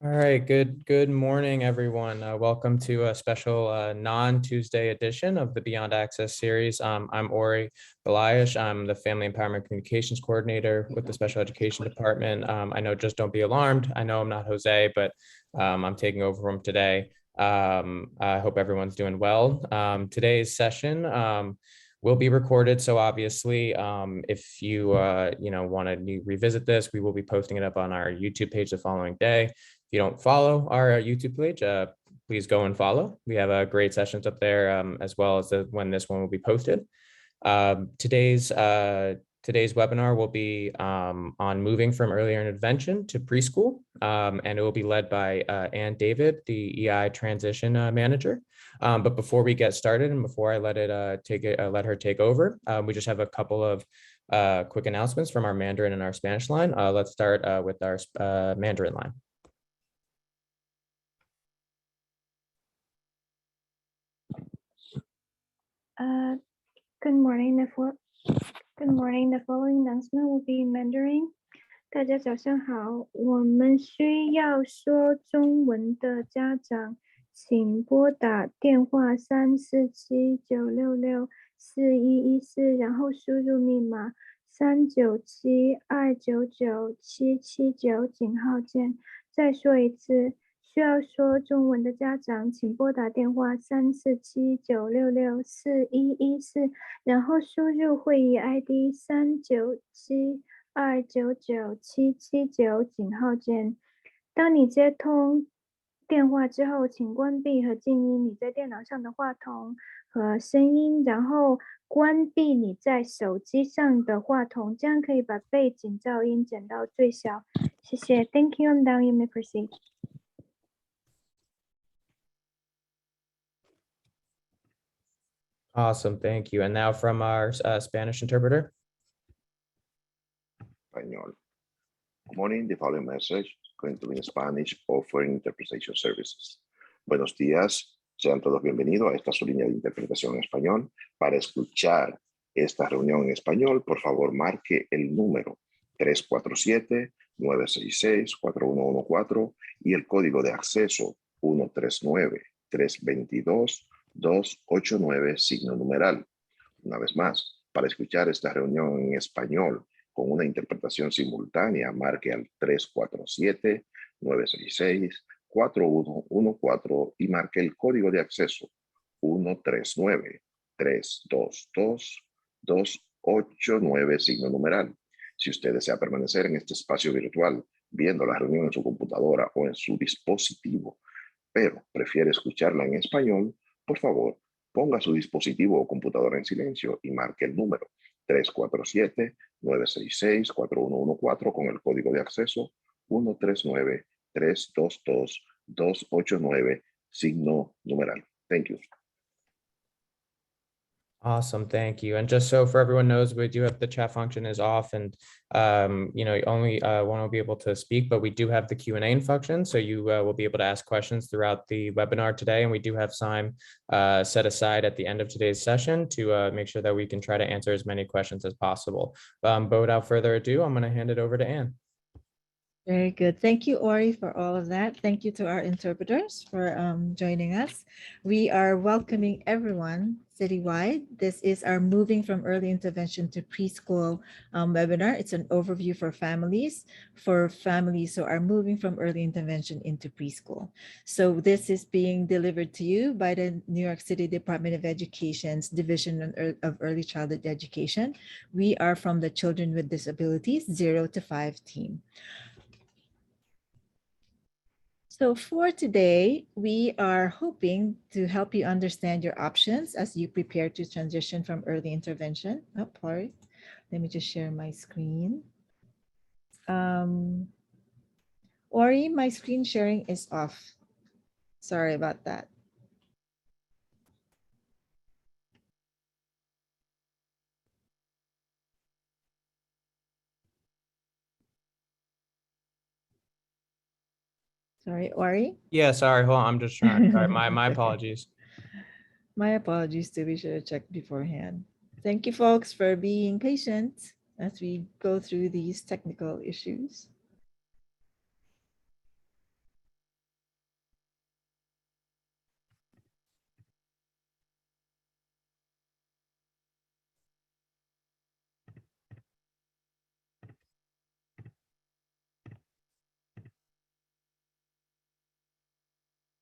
All right, good morning, everyone. Welcome to a special non-Tuesday edition of the Beyond Access series. I'm Ori Balaish. I'm the Family Empowerment Communications Coordinator with the Special Education Department. I know, just don't be alarmed. I know I'm not Jose, but I'm taking over from today. I hope everyone's doing well. Today's session will be recorded. So obviously, if you want to revisit this, we will be posting it up on our YouTube page the following day. If you don't follow our YouTube page, please go and follow. We have great sessions up there, as well as when this one will be posted. Today's webinar will be on moving from earlier intervention to preschool, and it will be led by Ann David, the EI transition manager. But before we get started and before I let her take over, we just have a couple of quick announcements from our Mandarin and our Spanish line. Let's start with our Mandarin line. Good morning. The following announcement will be in Mandarin. 大家早上好，我们需要说中文的家长，请拨打电话347-966-4114，然后输入密码397-299-779，井号键。再说一次。需要说中文的家长，请拨打电话347-966-4114，然后输入会议 ID 397-299-779，井号键。当你接通电话之后，请关闭和静音你在电脑上的话筒和声音，然后关闭你在手机上的话筒，这样可以把背景噪音减到最小。谢谢。Thank you. And now you may proceed. Awesome, thank you. And now from our Spanish interpreter. Español. Good morning. The following message is going to be in Spanish, offering interpretation services. Buenos días, sean todos bienvenidos a esta su línea de interpretación en español. Para escuchar esta reunión en español, por favor, marque el número 347-966-4114 y el código de acceso 139-322-289, signo numeral. Una vez más, para escuchar esta reunión en español con una interpretación simultánea, marque al 347-966-4114 y marque el código de acceso 139-322-289, signo numeral. Si usted desea permanecer en este espacio virtual, viendo la reunión en su computadora o en su dispositivo, pero prefiere escucharla en español, por favor, ponga su dispositivo o computadora en silencio y marque el número 347-966-4114 con el código de acceso 139-322-289, signo numeral. Thank you. Awesome, thank you. And just so for everyone knows, we do have the chat function is off, and only one will be able to speak, but we do have the Q&A function, so you will be able to ask questions throughout the webinar today, and we do have time set aside at the end of today's session to make sure that we can try to answer as many questions as possible. But without further ado, I'm going to hand it over to Ann. Very good. Thank you, Ori, for all of that. Thank you to our interpreters for joining us. We are welcoming everyone citywide. This is our Moving from Early Intervention to Preschool webinar. It's an overview for families who are moving from early intervention into preschool. So this is being delivered to you by the New York City Department of Education's Division of Early Childhood Education. We are from the Children with Disabilities 0 to 5 team. So for today, we are hoping to help you understand your options as you prepare to transition from early intervention. Oh, sorry. Let me just share my screen. Ori, my screen sharing is off. Sorry about that. Sorry, Ori? Yeah, sorry, hold on, I'm just trying. Sorry, my apologies. My apologies too, we should have checked beforehand. Thank you, folks, for being patient as we go through these technical issues.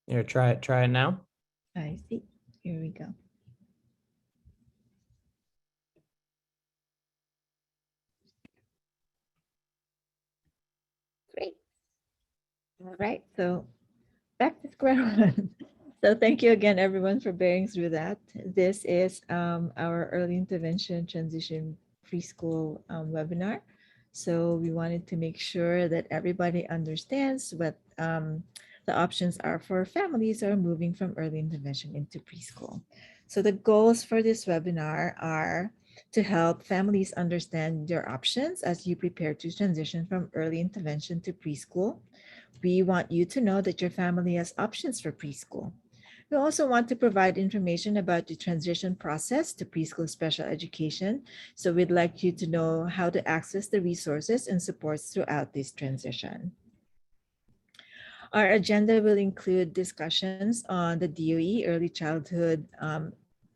Here, try it now. I see. Here we go. Great. All right, so back to square one. So thank you again, everyone, for bearing through that. This is our early intervention transition preschool webinar. So we wanted to make sure that everybody understands what the options are for families who are moving from early intervention into preschool. So the goals for this webinar are to help families understand their options as you prepare to transition from early intervention to preschool. We want you to know that your family has options for preschool. We also want to provide information about the transition process to preschool special education. So we'd like you to know how to access the resources and supports throughout this transition. Our agenda will include discussions on the DOE early childhood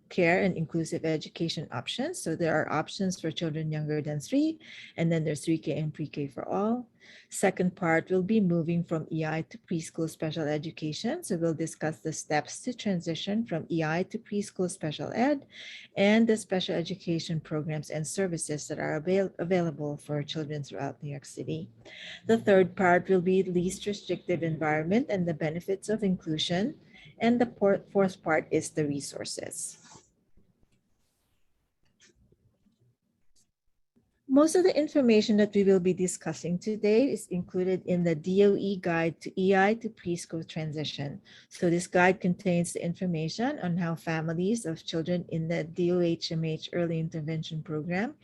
care and inclusive education options. So there are options for children younger than 3, and then there's 3K and pre-K for all. Second part will be moving from EI to preschool special education. So we'll discuss the steps to transition from EI to preschool special ed and the special education programs and services that are available for children throughout New York City. The third part will be least restrictive environment and the benefits of inclusion. And the fourth part is the resources. Most of the information that we will be discussing today is included in the DOE Guide to EI to Preschool Transition. So this guide contains the information on how families of children in the DOHMH Early Intervention Program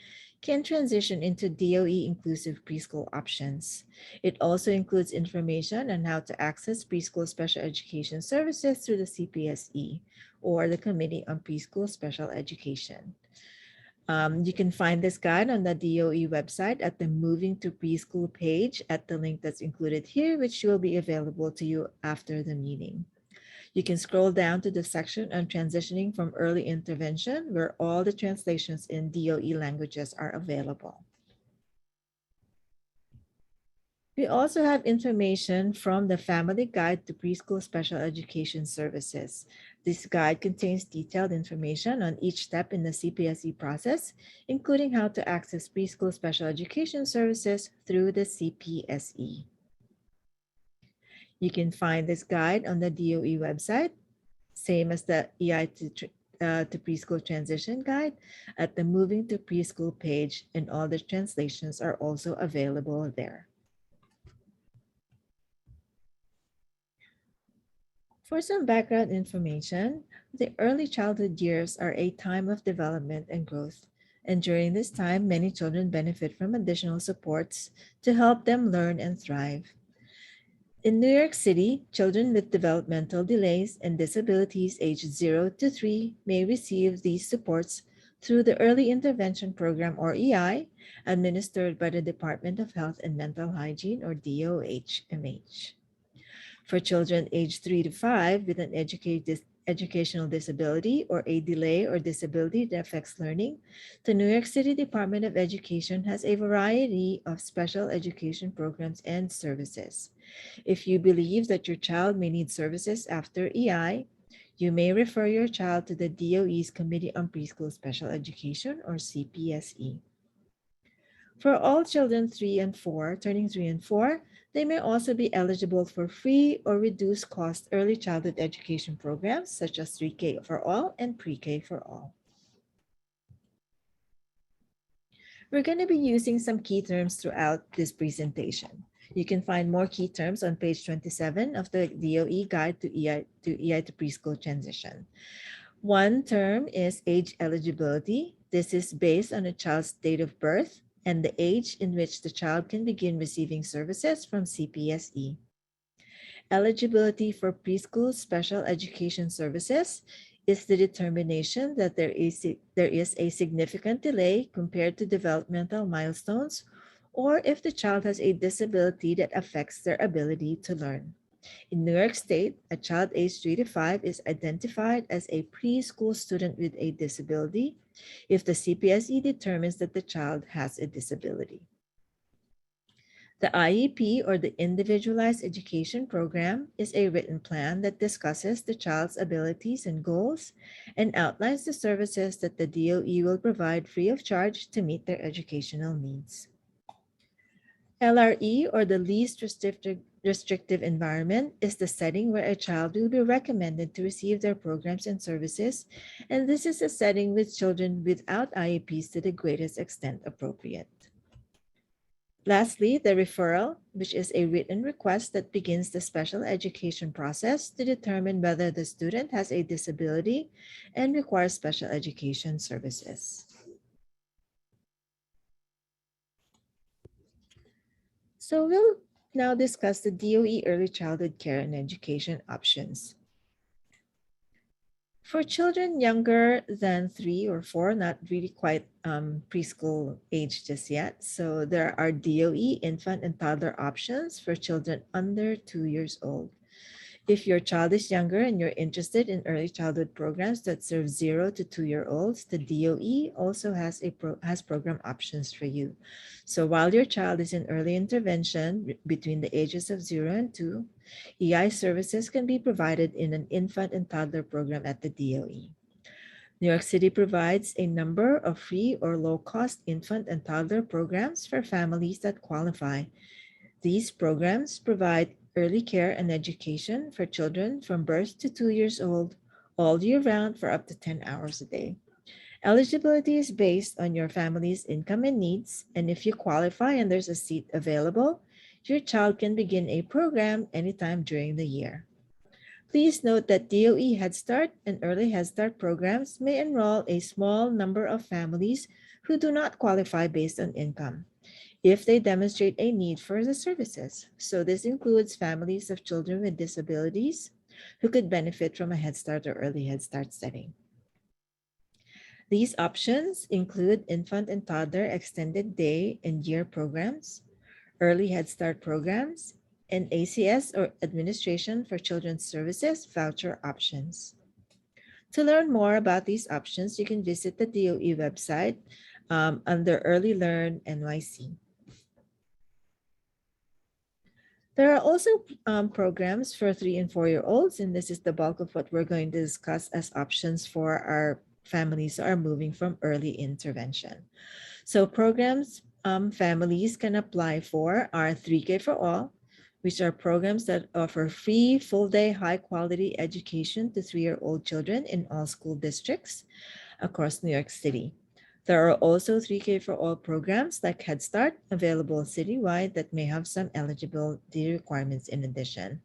can transition into DOE inclusive preschool options. It also includes information on how to access preschool special education services through the CPSE or the Committee on Preschool Special Education. You can find this guide on the DOE website at the Moving to Preschool page at the link that's included here, which will be available to you after the meeting. You can scroll down to the section on transitioning from early intervention, where all the translations in DOE languages are available. We also have information from the Family Guide to Preschool Special Education Services. This guide contains detailed information on each step in the CPSE process, including how to access preschool special education services through the CPSE. You can find this guide on the DOE website, same as the EI to Preschool Transition Guide, at the Moving to Preschool page, and all the translations are also available there. For some background information, the early childhood years are a time of development and growth. And during this time, many children benefit from additional supports to help them learn and thrive. In New York City, children with developmental delays and disabilities aged 0 to 3 may receive these supports through the Early Intervention Program, or EI, administered by the Department of Health and Mental Hygiene, or DOHMH. For children aged 3 to 5 with an educational disability or a delay or disability that affects learning, the New York City Department of Education has a variety of special education programs and services. If you believe that your child may need services after EI, you may refer your child to the DOE's Committee on Preschool Special Education, or CPSE. For all children 3 and 4, turning 3 and 4, they may also be eligible for free or reduced cost early childhood education programs such as 3K for all and pre-K for all. We're going to be using some key terms throughout this presentation. You can find more key terms on page 27 of the DOE Guide to EI to Preschool Transition. One term is age eligibility. This is based on a child's date of birth and the age in which the child can begin receiving services from CPSE. Eligibility for preschool special education services is the determination that there is a significant delay compared to developmental milestones, or if the child has a disability that affects their ability to learn. In New York State, a child aged 3 to 5 is identified as a preschool student with a disability if the CPSE determines that the child has a disability. The IEP, or the Individualized Education Program, is a written plan that discusses the child's abilities and goals and outlines the services that the DOE will provide free of charge to meet their educational needs. LRE, or the Least Restrictive Environment, is the setting where a child will be recommended to receive their programs and services, and this is a setting with children without IEPs to the greatest extent appropriate. Lastly, the referral, which is a written request that begins the special education process to determine whether the student has a disability and requires special education services. So we'll now discuss the DOE Early Childhood Care and Education options. For children younger than 3 or 4, not really quite preschool age just yet, so there are DOE infant and toddler options for children under 2 years old. If your child is younger and you're interested in early childhood programs that serve 0 to 2-year-olds, the DOE also has program options for you. So while your child is in early intervention between the ages of 0 and 2, EI services can be provided in an infant and toddler program at the DOE. New York City provides a number of free or low-cost infant and toddler programs for families that qualify. These programs provide early care and education for children from birth to 2 years old all year round for up to 10 hours a day. Eligibility is based on your family's income and needs, and if you qualify and there's a seat available, your child can begin a program anytime during the year. Please note that DOE Head Start and Early Head Start programs may enroll a small number of families who do not qualify based on income, if they demonstrate a need for the services. So this includes families of children with disabilities who could benefit from a Head Start or Early Head Start setting. These options include infant and toddler extended day and year programs, early Head Start programs, and ACS, or Administration for Children's Services, voucher options. To learn more about these options, you can visit the DOE website under Early Learn NYC. There are also programs for 3 and 4-year-olds, and this is the bulk of what we're going to discuss as options for our families who are moving from early intervention. So programs families can apply for are 3K for All, which are programs that offer free, full-day, high-quality education to 3-year-old children in all school districts across New York City. There are also 3K for All programs like Head Start available citywide that may have some eligibility requirements in addition.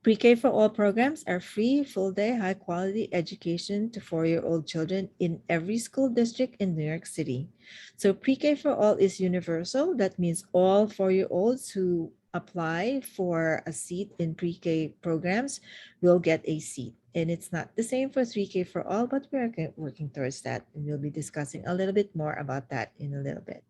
Pre-K for All programs are free, full-day, high-quality education to 4-year-old children in every school district in New York City. So Pre-K for All is universal. That means all 4-year-olds who apply for a seat in pre-K programs will get a seat. And it's not the same for 3K for All, but we're working towards that. And we'll be discussing a little bit more about that in a little bit.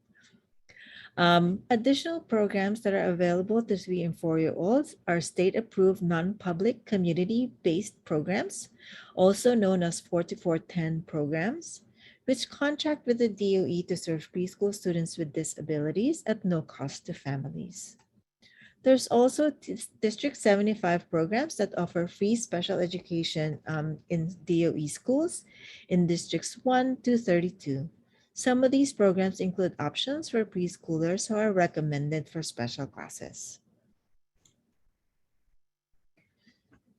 Additional programs that are available to 3 and 4-year-olds are state-approved non-public community-based programs, also known as 4410 programs, which contract with the DOE to serve preschool students with disabilities at no cost to families. There's also District 75 programs that offer free special education in DOE schools in Districts 1 to 32. Some of these programs include options for preschoolers who are recommended for special classes.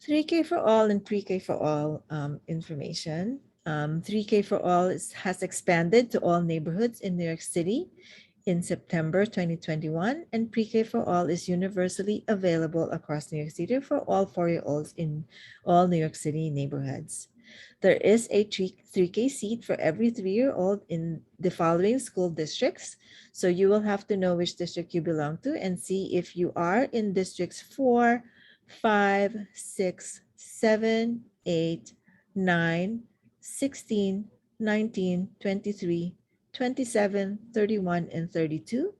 3K for All and Pre-K for All information. 3K for All has expanded to all neighborhoods in New York City in September 2021, and Pre-K for All is universally available across New York City for all 4-year-olds in all New York City neighborhoods. There is a 3K seat for every 3-year-old in the following school districts. So you will have to know which district you belong to and see if you are in districts 4, 5, 6, 7, 8, 9, 16, 19, 23, 27, 31, and 32.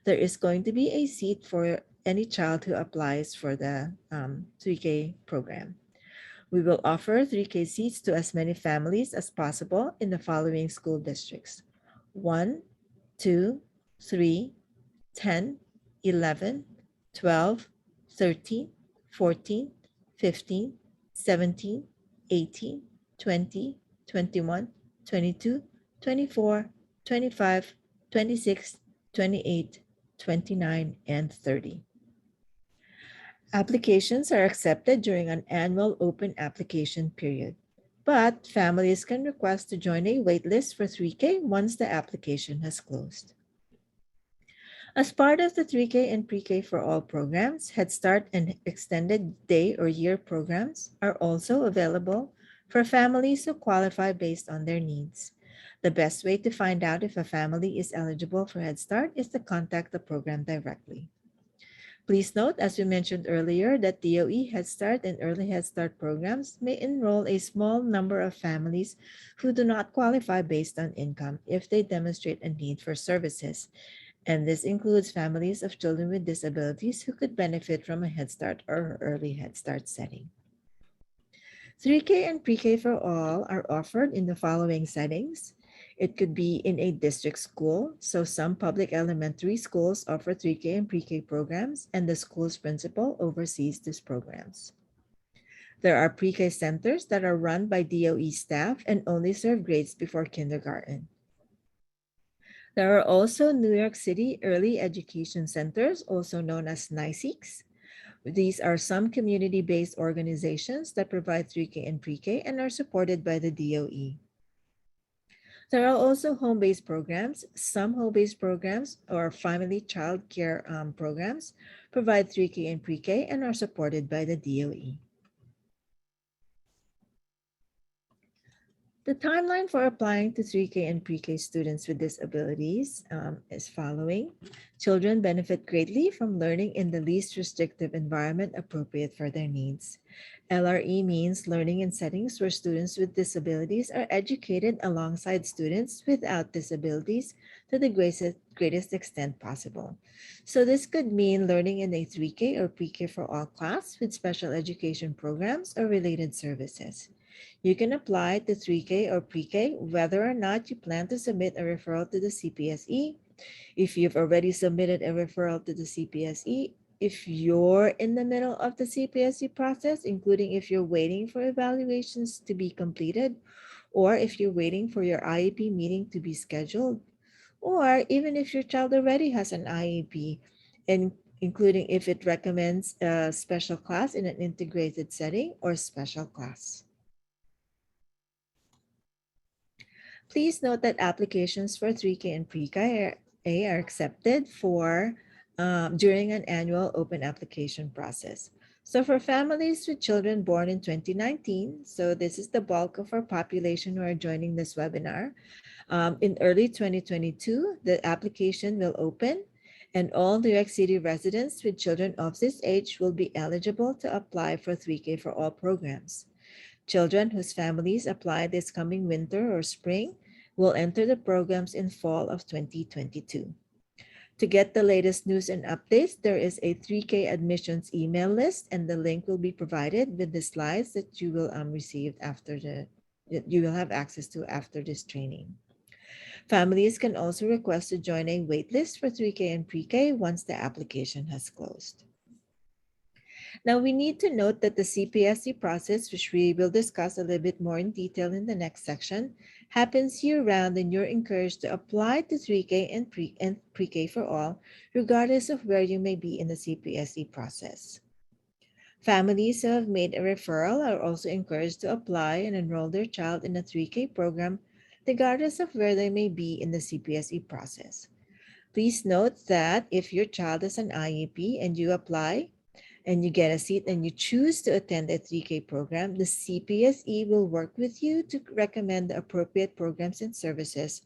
There is going to be a seat for any child who applies for the 3K program. We will offer 3K seats to as many families as possible in the following school districts: 1, 2, 3, 10, 11, 12, 13, 14, 15, 17, 18, 20, 21, 22, 24, 25, 26, 28, 29, and 30. Applications are accepted during an annual open application period, but families can request to join a waitlist for 3K once the application has closed. As part of the 3K and Pre-K for All programs, Head Start and Extended Day or Year programs are also available for families who qualify based on their needs. The best way to find out if a family is eligible for Head Start is to contact the program directly. Please note, as we mentioned earlier, that DOE Head Start and Early Head Start programs may enroll a small number of families who do not qualify based on income if they demonstrate a need for services. And this includes families of children with disabilities who could benefit from a Head Start or Early Head Start setting. 3K and Pre-K for All are offered in the following settings. It could be in a district school, so some public elementary schools offer 3K and Pre-K programs, and the school's principal oversees these programs. There are Pre-K centers that are run by DOE staff and only serve grades before kindergarten. There are also New York City Early Education Centers, also known as NYCs. These are some community-based organizations that provide 3K and Pre-K and are supported by the DOE. There are also home-based programs. Some home-based programs or family child care programs provide 3K and Pre-K and are supported by the DOE. The timeline for applying to 3K and Pre-K students with disabilities is following. Children benefit greatly from learning in the least restrictive environment appropriate for their needs. LRE means learning in settings where students with disabilities are educated alongside students without disabilities to the greatest extent possible. So this could mean learning in a 3K or Pre-K for All class with special education programs or related services. You can apply to 3K or Pre-K whether or not you plan to submit a referral to the CPSE. If you've already submitted a referral to the CPSE, if you're in the middle of the CPSE process, including if you're waiting for evaluations to be completed, or if you're waiting for your IEP meeting to be scheduled, or even if your child already has an IEP, and including if it recommends a special class in an integrated setting or special class. Please note that applications for 3K and Pre-K are accepted for during an annual open application process. So for families with children born in 2019, so this is the bulk of our population who are joining this webinar, in early 2022, the application will open and all New York City residents with children of this age will be eligible to apply for 3K for All programs. Children whose families apply this coming winter or spring will enter the programs in fall of 2022. To get the latest news and updates, there is a 3K admissions email list, and the link will be provided with the slides that you will receive you will have access to after this training. Families can also request to join a waitlist for 3K and Pre-K once the application has closed. Now, we need to note that the CPSE process, which we will discuss a little bit more in detail in the next section, happens year-round, and you're encouraged to apply to 3K and Pre-K for All, regardless of where you may be in the CPSE process. Families who have made a referral are also encouraged to apply and enroll their child in a 3K program, regardless of where they may be in the CPSE process. Please note that if your child is an IEP and you apply, and you get a seat and you choose to attend a 3K program, the CPSE will work with you to recommend the appropriate programs and services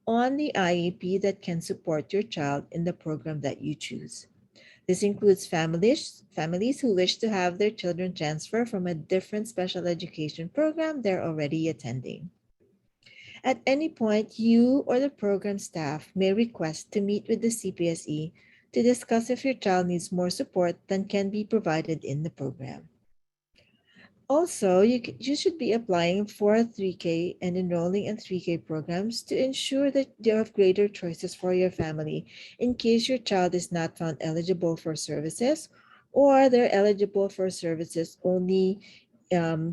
on the IEP that can support your child in the program that you choose. This includes families who wish to have their children transfer from a different special education program they're already attending. At any point, you or the program staff may request to meet with the CPSE to discuss if your child needs more support than can be provided in the program. Also, you should be applying for 3K and enrolling in 3K programs to ensure that you have greater choices for your family in case your child is not found eligible for services, or they're eligible for services only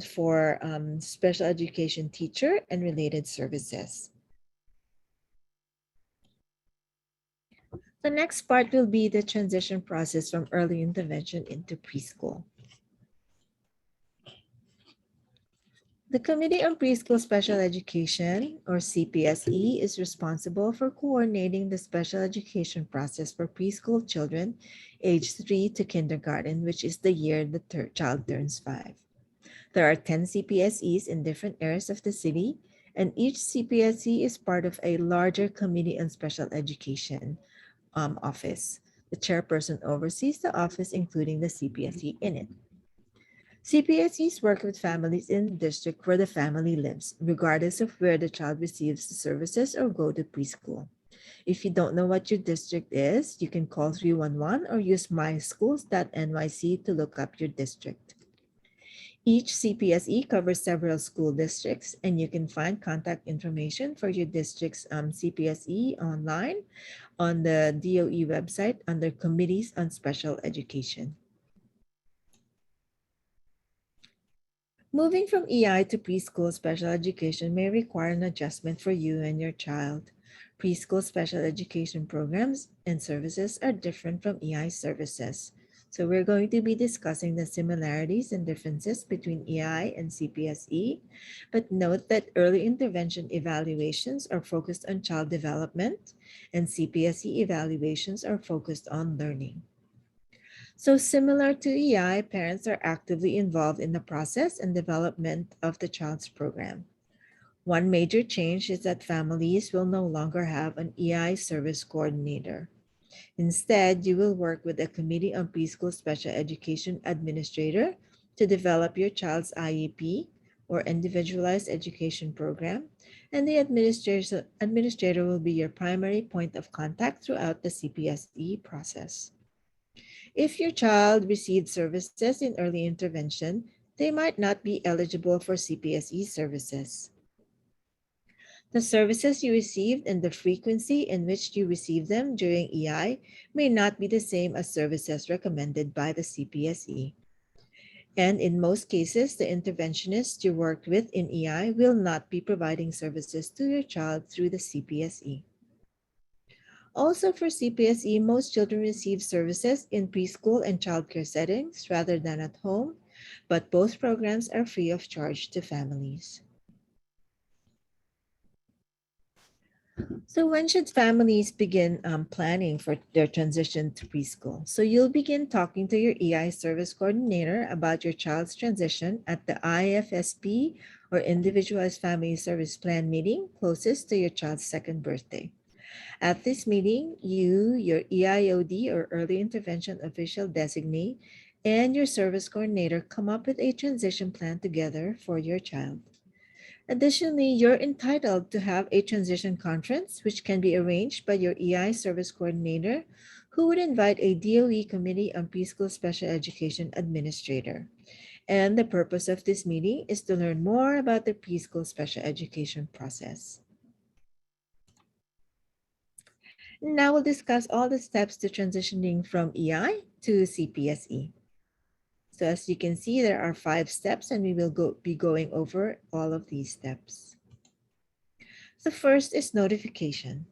for special education teacher and related services. The next part will be the transition process from early intervention into preschool. The Committee on Preschool Special Education, or CPSE, is responsible for coordinating the special education process for preschool children aged 3 to kindergarten, which is the year the child turns 5. There are 10 CPSEs in different areas of the city, and each CPSE is part of a larger Committee on Special Education office. The chairperson oversees the office, including the CPSE in it. CPSEs work with families in the district where the family lives, regardless of where the child receives the services or go to preschool. If you don't know what your district is, you can call 311 or use myschools.nyc to look up your district. Each CPSE covers several school districts, and you can find contact information for your district's CPSE online on the DOE website under Committees on Special Education. Moving from EI to preschool special education may require an adjustment for you and your child. Preschool special education programs and services are different from EI services. So we're going to be discussing the similarities and differences between EI and CPSE, but note that early intervention evaluations are focused on child development and CPSE evaluations are focused on learning. So similar to EI, parents are actively involved in the process and development of the child's program. One major change is that families will no longer have an EI service coordinator. Instead, you will work with a Committee on Preschool Special Education administrator to develop your child's IEP or Individualized Education Program, and the administrator will be your primary point of contact throughout the CPSE process. If your child received services in early intervention, they might not be eligible for CPSE services. The services you received and the frequency in which you receive them during EI may not be the same as services recommended by the CPSE. And in most cases, the interventionists you worked with in EI will not be providing services to your child through the CPSE. Also for CPSE, most children receive services in preschool and childcare settings rather than at home, but both programs are free of charge to families. So when should families begin planning for their transition to preschool? So you'll begin talking to your EI service coordinator about your child's transition at the IFSP or Individualized Family Service Plan meeting closest to your child's second birthday. At this meeting, you, your EIOD or Early Intervention Official Designee, and your service coordinator come up with a transition plan together for your child. Additionally, you're entitled to have a transition conference, which can be arranged by your EI service coordinator, who would invite a DOE Committee on Preschool Special Education administrator. And the purpose of this meeting is to learn more about the preschool special education process. Now we'll discuss all the steps to transitioning from EI to CPSE. So as you can see, there are 5 steps and we will be going over all of these steps. The first is notification.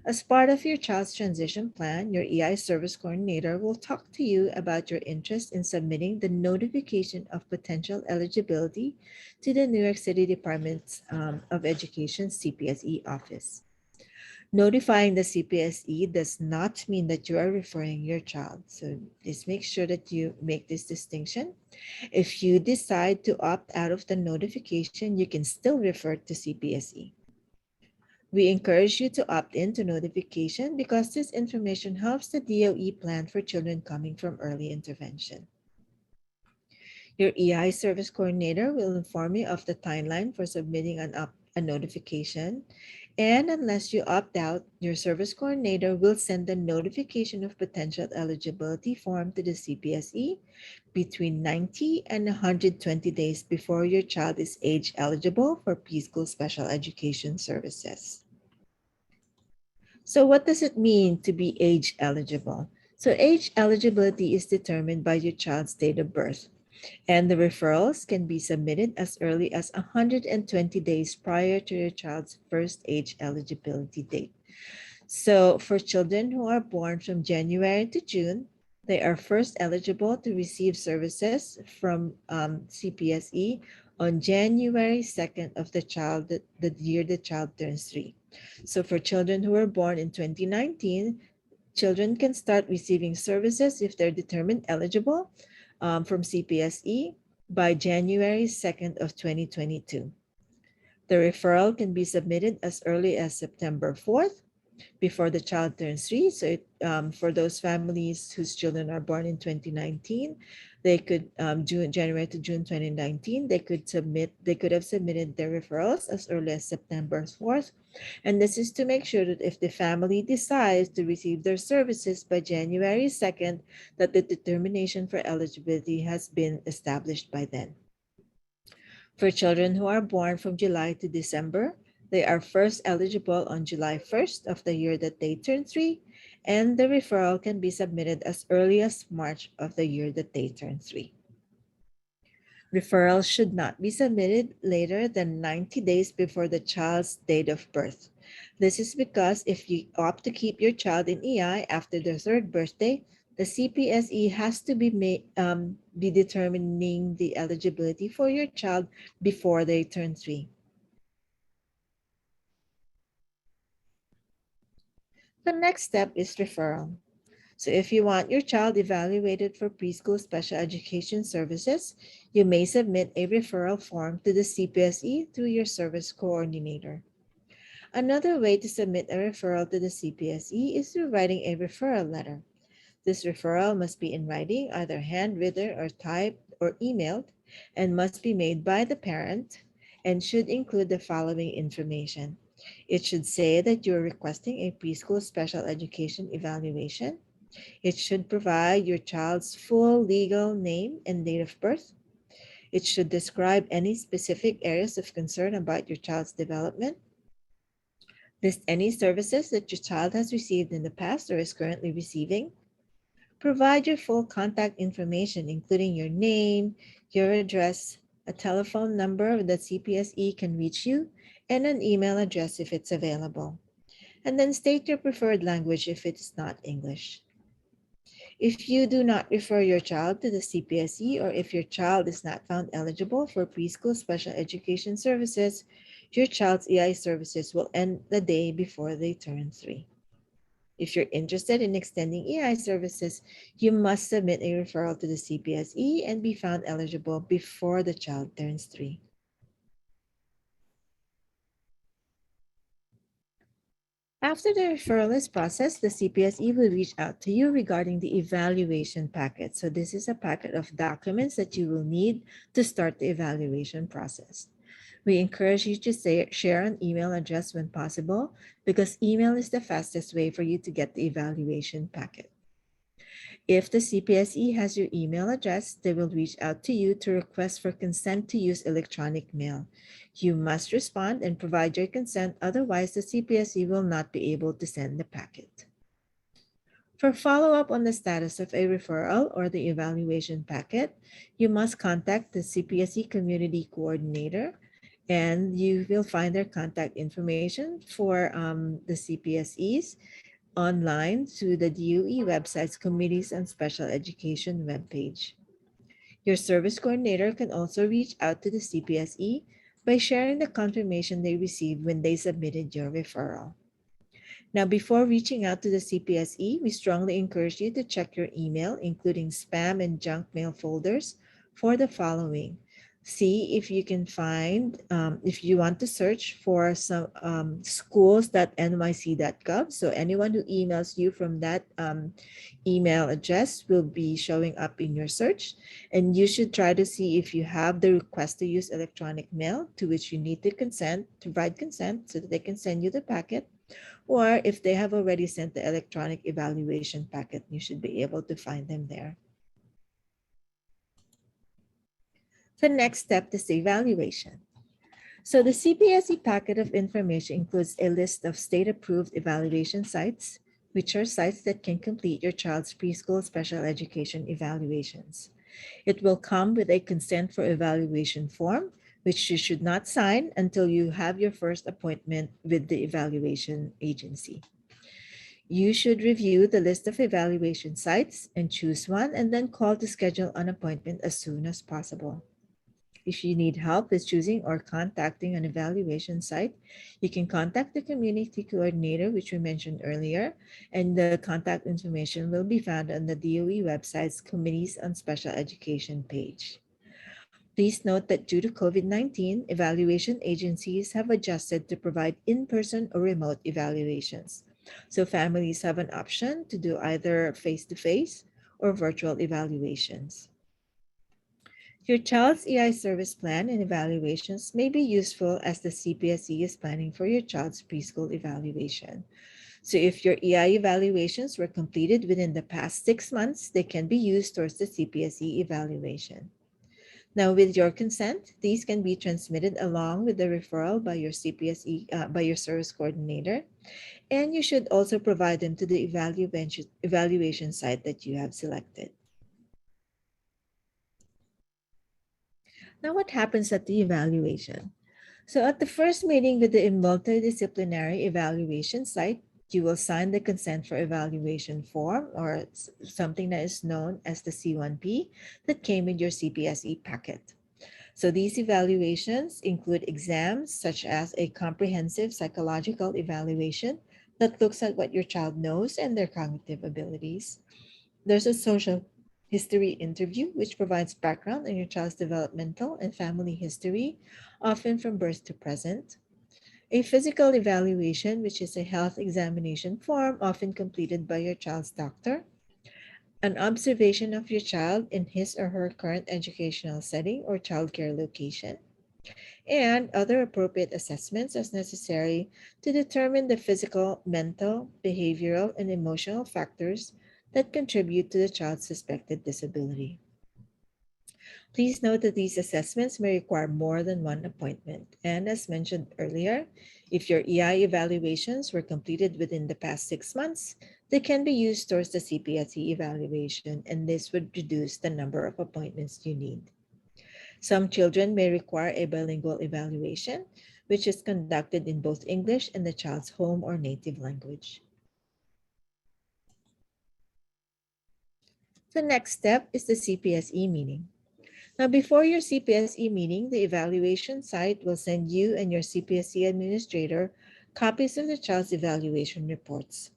As part of your child's transition plan, your EI service coordinator will talk to you about your interest in submitting the notification of potential eligibility to the New York City Department of Education CPSE office. Notifying the CPSE does not mean that you are referring your child. So please make sure that you make this distinction. If you decide to opt out of the notification, you can still refer to CPSE. We encourage you to opt into notification because this information helps the DOE plan for children coming from early intervention. Your EI service coordinator will inform you of the timeline for submitting a notification, And unless you opt out, your service coordinator will send a notification of potential eligibility form to the CPSE between 90 and 120 days before your child is age eligible for preschool special education services. So what does it mean to be age eligible? So age eligibility is determined by your child's date of birth, and the referrals can be submitted as early as 120 days prior to your child's first age eligibility date. So for children who are born from January to June, they are first eligible to receive services from CPSE on January 2nd of the year the child turns 3. So for children who were born in 2019, children can start receiving services if they're determined eligible from CPSE by January 2nd of 2022. The referral can be submitted as early as September 4th before the child turns 3. So for those families whose children are born in 2019, they could January to June 2019, they could have submitted their referrals as early as September 4th. And this is to make sure that if the family decides to receive their services by January 2nd, that the determination for eligibility has been established by then. For children who are born from July to December, they are first eligible on July 1st of the year that they turn 3, and the referral can be submitted as early as March of the year that they turn 3. Referrals should not be submitted later than 90 days before the child's date of birth. This is because if you opt to keep your child in EI after their 3rd birthday, the CPSE has to be determining the eligibility for your child before they turn 3. The next step is referral. So if you want your child evaluated for preschool special education services, you may submit a referral form to the CPSE through your service coordinator. Another way to submit a referral to the CPSE is through writing a referral letter. This referral must be in writing, either handwritten or typed or emailed, and must be made by the parent and should include the following information. It should say that you're requesting a preschool special education evaluation. It should provide your child's full legal name and date of birth. It should describe any specific areas of concern about your child's development. List any services that your child has received in the past or is currently receiving. Provide your full contact information, including your name, your address, a telephone number that CPSE can reach you, and an email address if it's available. And then state your preferred language if it is not English. If you do not refer your child to the CPSE, or if your child is not found eligible for preschool special education services, your child's EI services will end the day before they turn 3. If you're interested in extending EI services, you must submit a referral to the CPSE and be found eligible before the child turns 3. After the referral is processed, the CPSE will reach out to you regarding the evaluation packet. So this is a packet of documents that you will need to start the evaluation process. We encourage you to share an email address when possible, because email is the fastest way for you to get the evaluation packet. If the CPSE has your email address, they will reach out to you to request for consent to use electronic mail. You must respond and provide your consent, otherwise the CPSE will not be able to send the packet. For follow-up on the status of a referral or the evaluation packet, you must contact the CPSE Community Coordinator, and you will find their contact information for the CPSEs online through the DOE website's Committees on Special Education webpage. Your service coordinator can also reach out to the CPSE by sharing the confirmation they received when they submitted your referral. Now, before reaching out to the CPSE, we strongly encourage you to check your email, including spam and junk mail folders, for the following: see if you can find, if you want to search for some schools.nyc.gov. So anyone who emails you from that email address will be showing up in your search. And you should try to see if you have the request to use electronic mail, to which you need to provide consent so that they can send you the packet. Or if they have already sent the electronic evaluation packet, you should be able to find them there. The next step is the evaluation. So the CPSE packet of information includes a list of state-approved evaluation sites, which are sites that can complete your child's preschool special education evaluations. It will come with a consent for evaluation form, which you should not sign until you have your first appointment with the evaluation agency. You should review the list of evaluation sites and choose one, and then call to schedule an appointment as soon as possible. If you need help with choosing or contacting an evaluation site, you can contact the community coordinator, which we mentioned earlier, and the contact information will be found on the DOE website's Committees on Special Education page. Please note that due to COVID-19, evaluation agencies have adjusted to provide in-person or remote evaluations. So families have an option to do either face-to-face or virtual evaluations. Your child's EI service plan and evaluations may be useful as the CPSE is planning for your child's preschool evaluation. So if your EI evaluations were completed within the past 6 months, they can be used towards the CPSE evaluation. Now, with your consent, these can be transmitted along with the referral by your by your service coordinator, and you should also provide them to the evaluation site that you have selected. Now, what happens at the evaluation? So at the first meeting with the multidisciplinary evaluation site, you will sign the consent for evaluation form, or something that is known as the C1P, that came in your CPSE packet. So these evaluations include exams such as a comprehensive psychological evaluation that looks at what your child knows and their cognitive abilities. There's a social history interview, which provides background on your child's developmental and family history, often from birth to present. A physical evaluation, which is a health examination form, often completed by your child's doctor. An observation of your child in his or her current educational setting or childcare location. And other appropriate assessments as necessary to determine the physical, mental, behavioral, and emotional factors that contribute to the child's suspected disability. Please note that these assessments may require more than one appointment. And as mentioned earlier, if your EI evaluations were completed within the past 6 months, they can be used towards the CPSE evaluation, and this would reduce the number of appointments you need. Some children may require a bilingual evaluation, which is conducted in both English and the child's home or native language. The next step is the CPSE meeting. Now, before your CPSE meeting, the evaluation site will send you and your CPSE administrator copies of the child's evaluation reports.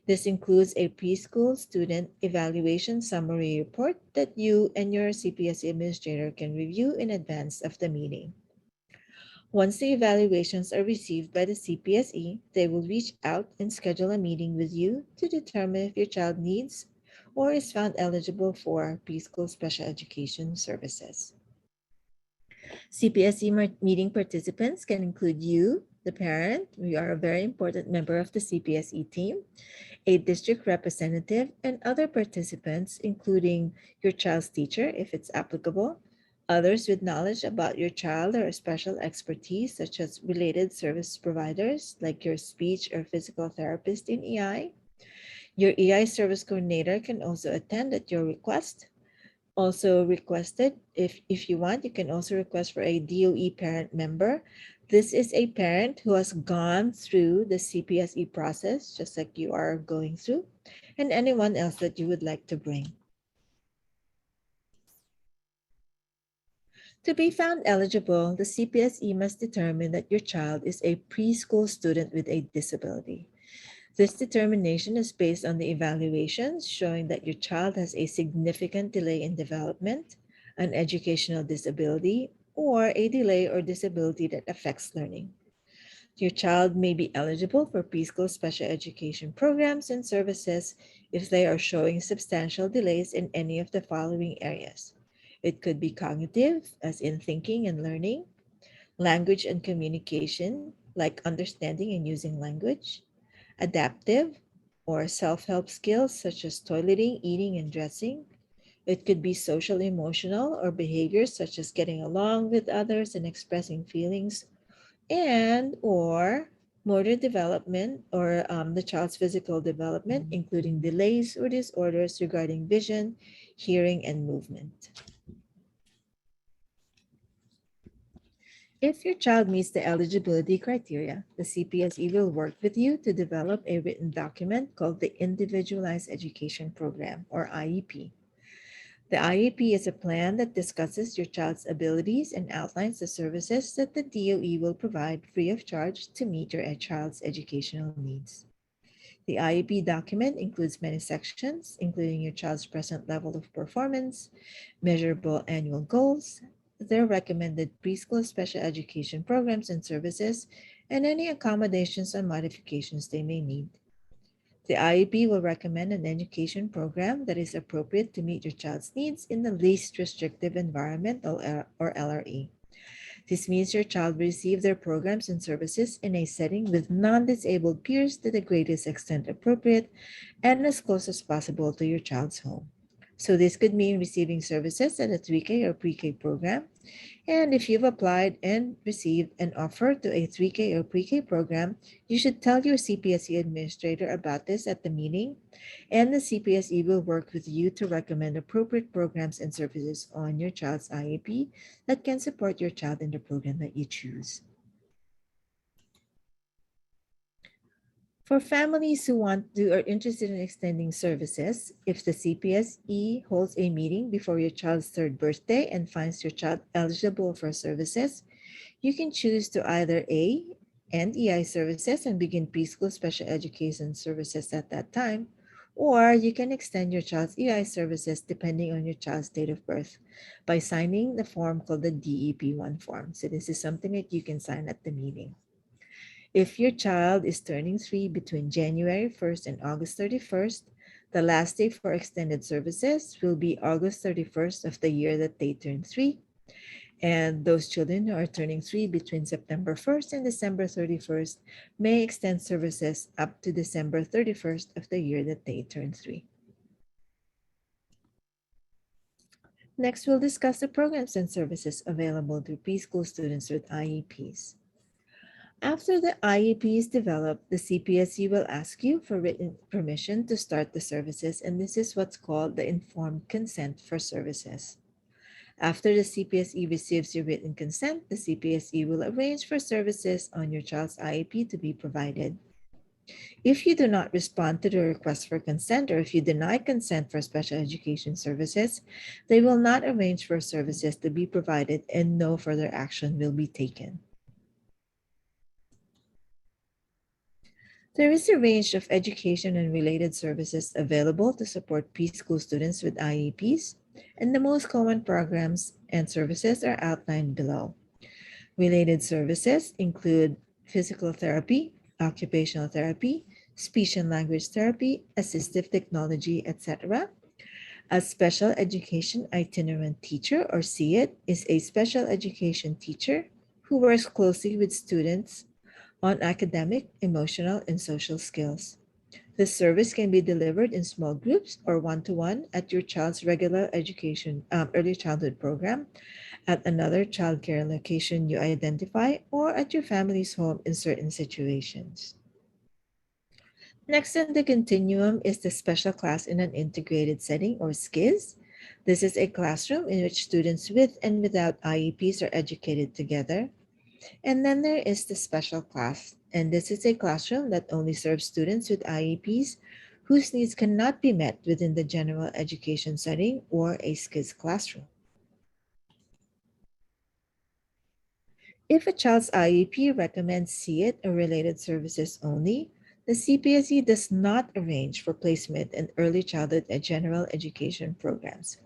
This includes a preschool student evaluation summary report that you and your CPSE administrator can review in advance of the meeting. Once the evaluations are received by the CPSE, they will reach out and schedule a meeting with you to determine if your child needs or is found eligible for preschool special education services. CPSE meeting participants can include you, the parent. We are a very important member of the CPSE team, a district representative, and other participants, including your child's teacher, if it's applicable, others with knowledge about your child or special expertise, such as related service providers, like your speech or physical therapist in EI. Your EI service coordinator can also attend at your request. Also requested, if you want, you can also request for a DOE parent member. This is a parent who has gone through the CPSE process, just like you are going through, and anyone else that you would like to bring. To be found eligible, the CPSE must determine that your child is a preschool student with a disability. This determination is based on the evaluations showing that your child has a significant delay in development, an educational disability, or a delay or disability that affects learning. Your child may be eligible for preschool special education programs and services if they are showing substantial delays in any of the following areas. It could be cognitive, as in thinking and learning, language and communication, like understanding and using language, adaptive or self-help skills such as toileting, eating, and dressing. It could be social, emotional, or behaviors such as getting along with others and expressing feelings, and or motor development or the child's physical development, including delays or disorders regarding vision, hearing, and movement. If your child meets the eligibility criteria, the CPSE will work with you to develop a written document called the Individualized Education Program, or IEP. The IEP is a plan that discusses your child's abilities and outlines the services that the DOE will provide free of charge to meet your child's educational needs. The IEP document includes many sections, including your child's present level of performance, measurable annual goals, their recommended preschool special education programs and services, and any accommodations and modifications they may need. The IEP will recommend an education program that is appropriate to meet your child's needs in the least restrictive environment, or LRE. This means your child will receive their programs and services in a setting with non-disabled peers to the greatest extent appropriate and as close as possible to your child's home. So this could mean receiving services at a 3K or pre-K program. And if you've applied and received an offer to a 3K or pre-K program, you should tell your CPSE administrator about this at the meeting, and the CPSE will work with you to recommend appropriate programs and services on your child's IEP that can support your child in the program that you choose. For families who are interested in extending services, if the CPSE holds a meeting before your child's 3rd birthday and finds your child eligible for services, you can choose to either A, end EI services and begin preschool special education services at that time, or you can extend your child's EI services depending on your child's date of birth by signing the form called the DEP1 form. So this is something that you can sign at the meeting. If your child is turning 3 between January 1st and August 31st, the last day for extended services will be August 31st of the year that they turn 3. And those children who are turning 3 between September 1st and December 31st may extend services up to December 31st of the year that they turn 3. Next, we'll discuss the programs and services available to preschool students with IEPs. After the IEP is developed, the CPSE will ask you for written permission to start the services, and this is what's called the informed consent for services. After the CPSE receives your written consent, the CPSE will arrange for services on your child's IEP to be provided. If you do not respond to the request for consent, or if you deny consent for special education services, they will not arrange for services to be provided and no further action will be taken. There is a range of education and related services available to support preschool students with IEPs, and the most common programs and services are outlined below. Related services include physical therapy, occupational therapy, speech and language therapy, assistive technology, etc. A special education itinerant teacher, or SEIT, is a special education teacher who works closely with students on academic, emotional, and social skills. This service can be delivered in small groups or one-to-one at your child's regular education early childhood program, at another child care location you identify, or at your family's home in certain situations. Next on the continuum is the special class in an integrated setting, or SCIS. This is a classroom in which students with and without IEPs are educated together. And then there is the special class, and this is a classroom that only serves students with IEPs whose needs cannot be met within the general education setting or a SCIS classroom. If a child's IEP recommends SEIT or related services only, the CPSE does not arrange for placement in early childhood and general education programs.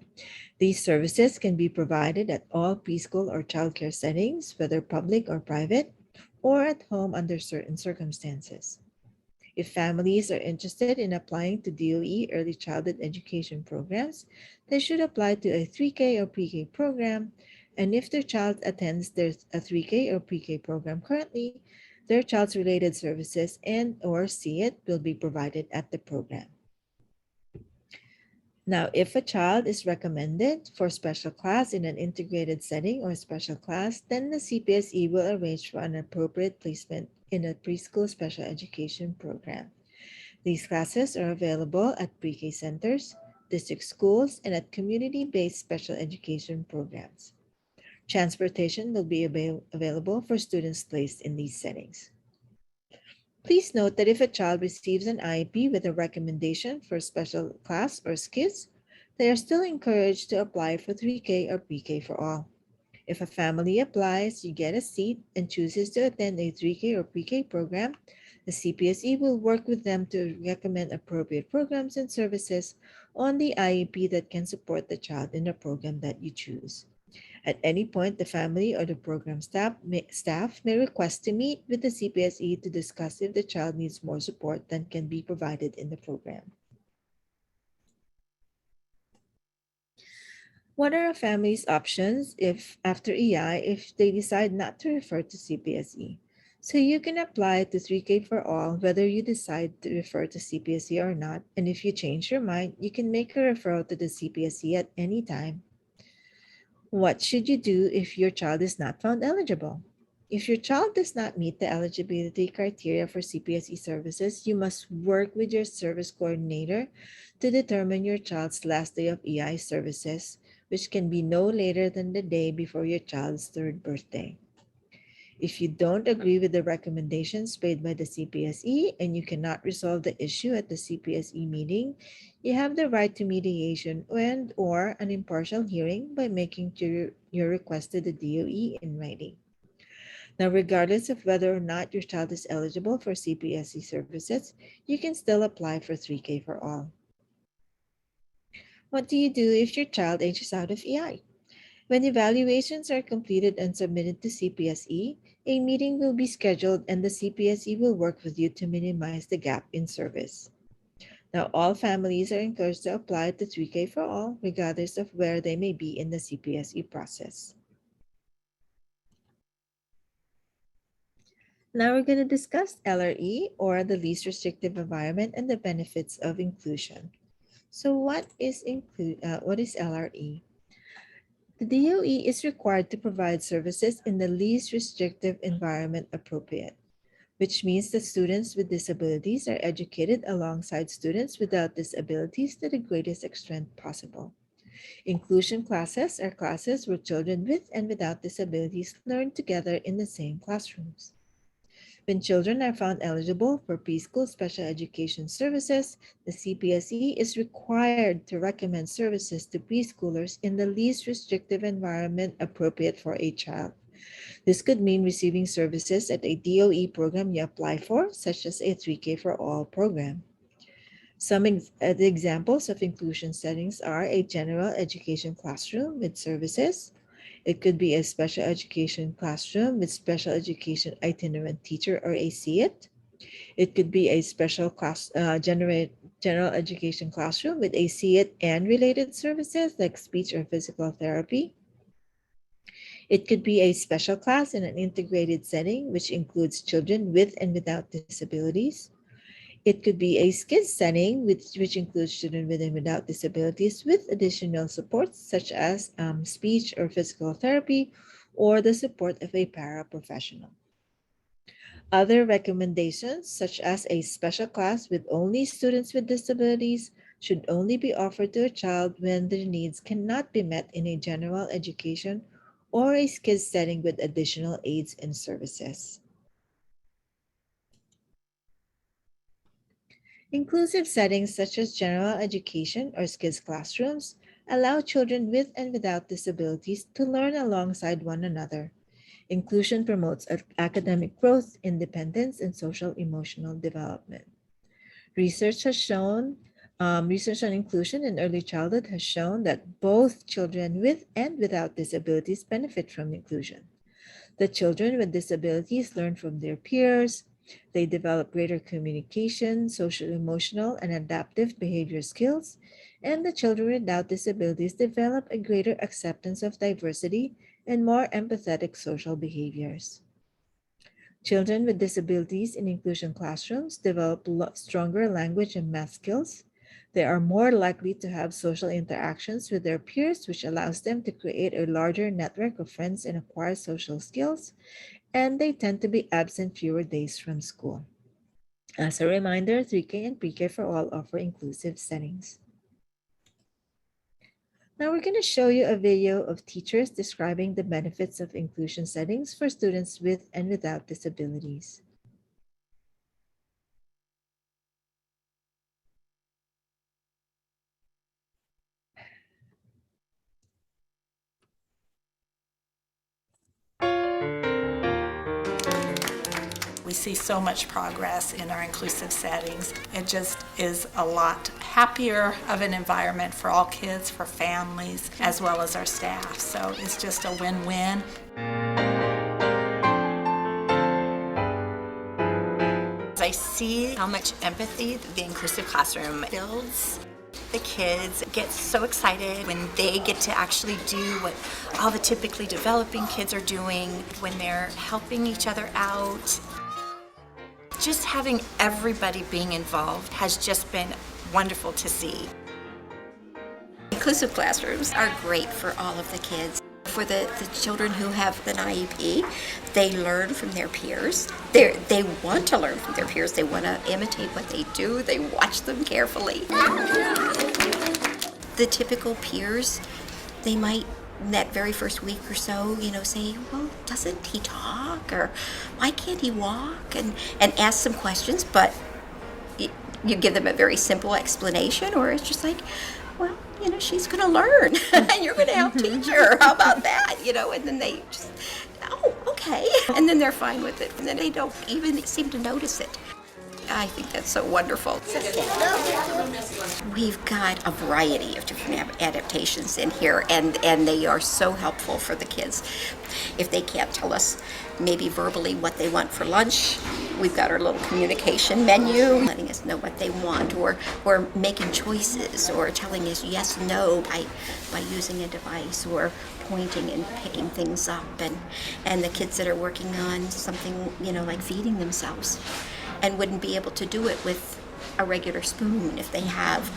These services can be provided at all preschool or childcare settings, whether public or private, or at home under certain circumstances. If families are interested in applying to DOE early childhood education programs, they should apply to a 3K or pre-K program. And if their child attends a 3K or pre-K program currently, their child's related services and or SEEIT will be provided at the program. Now, if a child is recommended for special class in an integrated setting or special class, then the CPSE will arrange for an appropriate placement in a preschool special education program. These classes are available at pre-K centers, district schools, and at community-based special education programs. Transportation will be available for students placed in these settings. Please note that if a child receives an IEP with a recommendation for special class or SKIS, they are still encouraged to apply for 3K or pre-K for all. If a family applies, you get a seat, and chooses to attend a 3K or pre-K program, the CPSE will work with them to recommend appropriate programs and services on the IEP that can support the child in the program that you choose. At any point, the family or the program staff may request to meet with the CPSE to discuss if the child needs more support than can be provided in the program. What are a family's options after EI if they decide not to refer to CPSE? So you can apply to 3K for all whether you decide to refer to CPSE or not, and if you change your mind, you can make a referral to the CPSE at any time. What should you do if your child is not found eligible? If your child does not meet the eligibility criteria for CPSE services, you must work with your service coordinator to determine your child's last day of EI services, which can be no later than the day before your child's 3rd birthday. If you don't agree with the recommendations made by the CPSE and you cannot resolve the issue at the CPSE meeting, you have the right to mediation and or an impartial hearing by making your request to the DOE in writing. Now, regardless of whether or not your child is eligible for CPSE services, you can still apply for 3K for all. What do you do if your child ages out of EI? When evaluations are completed and submitted to CPSE, a meeting will be scheduled and the CPSE will work with you to minimize the gap in service. Now, all families are encouraged to apply to 3K for all, regardless of where they may be in the CPSE process. Now we're going to discuss LRE, or the least restrictive environment, and the benefits of inclusion. So what is LRE? The DOE is required to provide services in the least restrictive environment appropriate, which means that students with disabilities are educated alongside students without disabilities to the greatest extent possible. Inclusion classes are classes where children with and without disabilities learn together in the same classrooms. When children are found eligible for preschool special education services, the CPSE is required to recommend services to preschoolers in the least restrictive environment appropriate for a child. This could mean receiving services at a DOE program you apply for, such as a 3K for all program. Some examples of inclusion settings are a general education classroom with services. It could be a special education classroom with special education itinerant teacher or a SEEIT. It could be a special class general education classroom with a SEEIT and related services like speech or physical therapy. It could be a special class in an integrated setting, which includes children with and without disabilities. It could be a SKIS setting, which includes children with and without disabilities with additional supports such as speech or physical therapy, or the support of a paraprofessional. Other recommendations, such as a special class with only students with disabilities, should only be offered to a child when their needs cannot be met in a general education or a SKIS setting with additional aids and services. Inclusive settings such as general education or SKIS classrooms allow children with and without disabilities to learn alongside one another. Inclusion promotes academic growth, independence, and social emotional development. Research has shown Research on inclusion in early childhood has shown that both children with and without disabilities benefit from inclusion. The children with disabilities learn from their peers. They develop greater communication, social, emotional, and adaptive behavior skills. And the children without disabilities develop a greater acceptance of diversity and more empathetic social behaviors. Children with disabilities in inclusion classrooms develop stronger language and math skills. They are more likely to have social interactions with their peers, which allows them to create a larger network of friends and acquire social skills. And they tend to be absent fewer days from school. As a reminder, 3K and Pre-K for All offer inclusive settings. Now we're going to show you a video of teachers describing the benefits of inclusion settings for students with and without disabilities. We see so much progress in our inclusive settings. It just is a lot happier of an environment for all kids, for families, as well as our staff. So it's just a win-win. I see how much empathy the inclusive classroom builds. The kids get so excited when they get to actually do what all the typically developing kids are doing, when they're helping each other out. Just having everybody being involved has just been wonderful to see. Inclusive classrooms are great for all of the kids. For the children who have an IEP, they learn from their peers. They want to learn from their peers. They want to imitate what they do. They watch them carefully. The typical peers, they might, that very first week or so, say, well, doesn't he talk? Or why can't he walk? And ask some questions, but you give them a very simple explanation, or it's just like, well, she's going to learn and you're going to help teach her. How about that? And then they just, oh, okay. And then they're fine with it. And then they don't even seem to notice it. I think that's so wonderful. We've got a variety of different adaptations in here, and they are so helpful for the kids. If they can't tell us maybe verbally what they want for lunch, we've got our little communication menu, letting us know what they want, or making choices, or telling us yes, no by using a device, or pointing and picking things up, and the kids that are working on something, like feeding themselves, and wouldn't be able to do it with a regular spoon if they have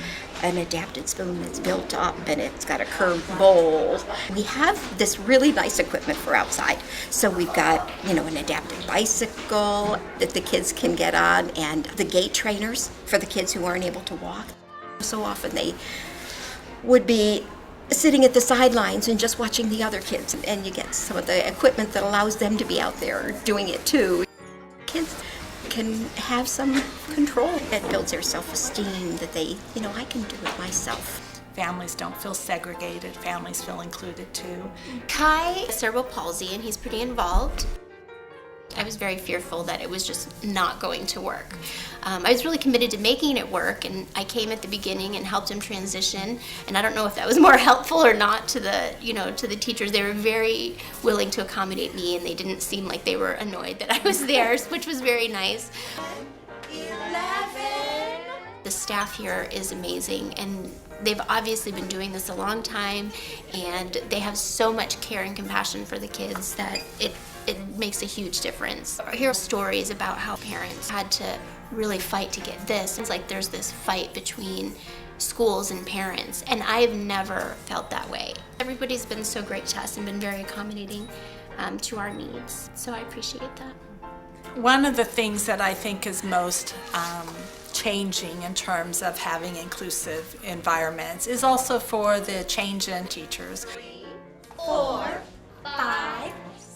an adapted spoon that's built up and it's got a curved bowl. We have this really nice equipment for outside. So we've got, an adapted bicycle that the kids can get on, and the gait trainers for the kids who aren't able to walk. So often they would be sitting at the sidelines and just watching the other kids, and you get some of the equipment that allows them to be out there doing it too. Kids can have some control. It builds their self-esteem that they, I can do it myself. Families don't feel segregated. Families feel included too. Kai has cerebral palsy and he's pretty involved. I was very fearful that it was just not going to work. I was really committed to making it work, and I came at the beginning and helped him transition. And I don't know if that was more helpful or not to the, to the teachers. They were very willing to accommodate me, and they didn't seem like they were annoyed that I was there, which was very nice. 11. The staff here is amazing, and they've obviously been doing this a long time, and they have so much care and compassion for the kids that it makes a huge difference. I hear stories about how parents had to really fight to get this. It's like there's this fight between schools and parents, and I've never felt that way. Everybody's been so great to us and been very accommodating to our needs, so I appreciate that. One of the things that I think is most changing in terms of having inclusive environments is also for the change in teachers. 3, 4, 5.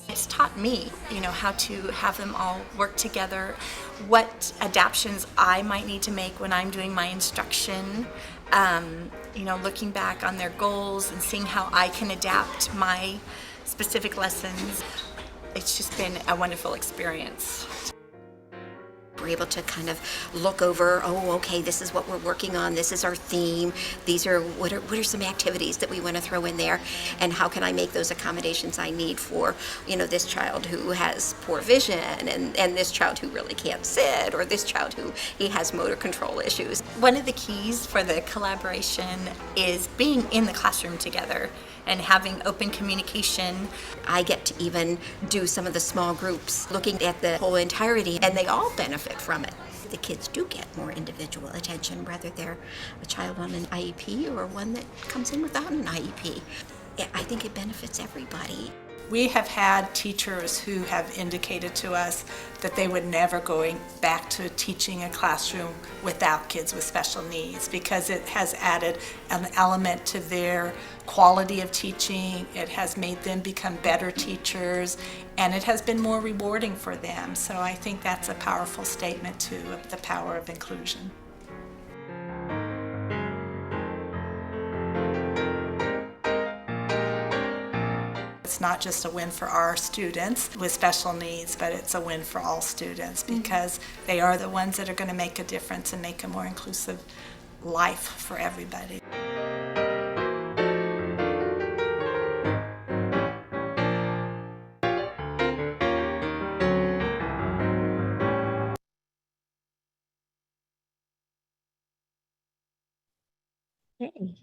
It's taught me, how to have them all work together, what adaptations I might need to make when I'm doing my instruction, looking back on their goals and seeing how I can adapt my specific lessons. It's just been a wonderful experience. we're able to kind of look over, oh, okay, this is what we're working on, this is our theme, these are what are some activities that we want to throw in there, and how can I make those accommodations I need for, you know, this child who has poor vision, and this child who really can't sit, or this child who he has motor control issues. One of the keys for the collaboration is being in the classroom together and having open communication. I get to even do some of the small groups, looking at the whole entirety, and they all benefit from it. The kids do get more individual attention, whether they're a child on an IEP or one that comes in without an IEP. I think it benefits everybody. We have had teachers who have indicated to us that they would never go back to teaching a classroom without kids with special needs, because it has added an element to their quality of teaching. It has made them become better teachers, and it has been more rewarding for them. So I think that's a powerful statement too of the power of inclusion. It's not just a win for our students with special needs, but it's a win for all students, because they are the ones that are going to make a difference and make a more inclusive life for everybody. Okay,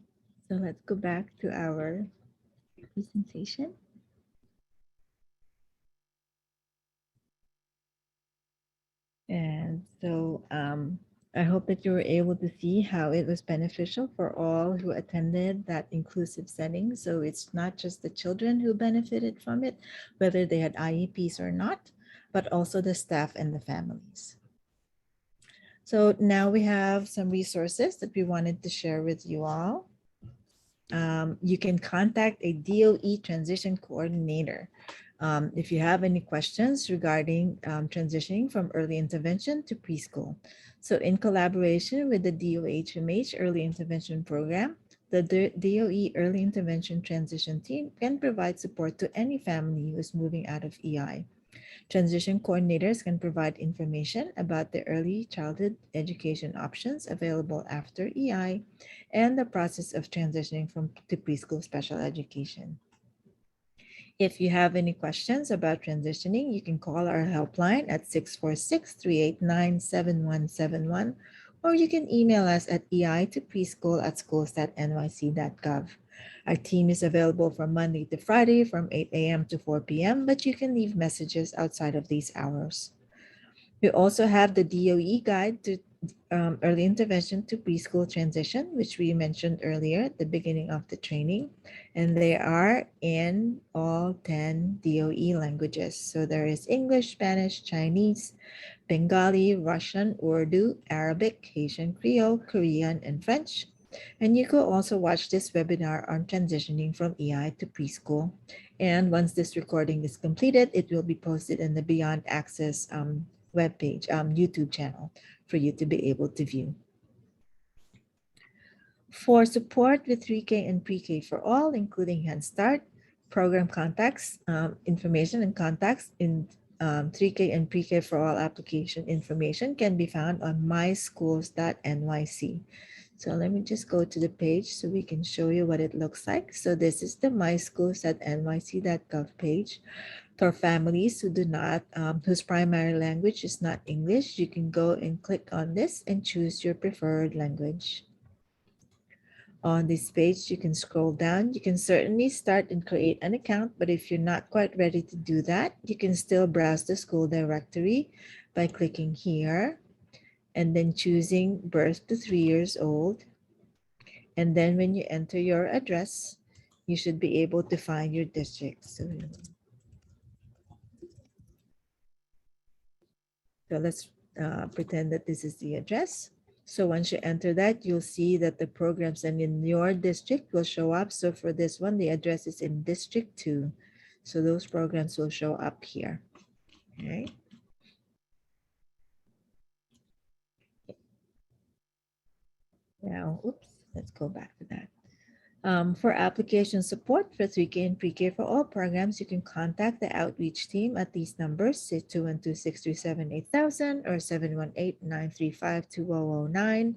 so let's go back to our presentation. And so I hope that you were able to see how it was beneficial for all who attended that inclusive setting. So it's not just the children who benefited from it, whether they had IEPs or not, but also the staff and the families. So now we have some resources that we wanted to share with you all. You can contact a DOE transition coordinator if you have any questions regarding transitioning from early intervention to preschool. So in collaboration with the DOHMH Early Intervention Program, the DOE Early Intervention Transition Team can provide support to any family who is moving out of EI. Transition coordinators can provide information about the early childhood education options available after EI and the process of transitioning to preschool special education. If you have any questions about transitioning, you can call our helpline at 646-389-7171, or you can email us at ei2preschool@schools.nyc.gov. Our team is available from Monday to Friday from 8 a.m. to 4 p.m., but you can leave messages outside of these hours. We also have the DOE guide to early intervention to preschool transition, which we mentioned earlier at the beginning of the training, and they are in all 10 DOE languages. So there is English, Spanish, Chinese, Bengali, Russian, Urdu, Arabic, Haitian Creole, Korean, and French. And you could also watch this webinar on transitioning from EI to preschool. And once this recording is completed, it will be posted in the Beyond Access webpage, YouTube channel for you to be able to view. For support with 3K and Pre-K for all, including Head Start, program contacts, information and contacts in 3K and Pre-K for all application information can be found on myschools.nyc. So let me just go to the page so we can show you what it looks like. So this is the myschools.nyc.gov page. For families who do not, whose primary language is not English, you can go and click on this and choose your preferred language. On this page, you can scroll down. You can certainly start and create an account, but if you're not quite ready to do that, you can still browse the school directory by clicking here and then choosing birth to 3 years old. And then when you enter your address, you should be able to find your district. So let's pretend that this is the address. So once you enter that, you'll see that the programs and in your district will show up. So for this one, the address is in District 2. So those programs will show up here. Okay. Now, oops, let's go back to that. For application support for 3K and Pre-K for all programs, you can contact the outreach team at these numbers, 212-637-8000 or 718-935-2009.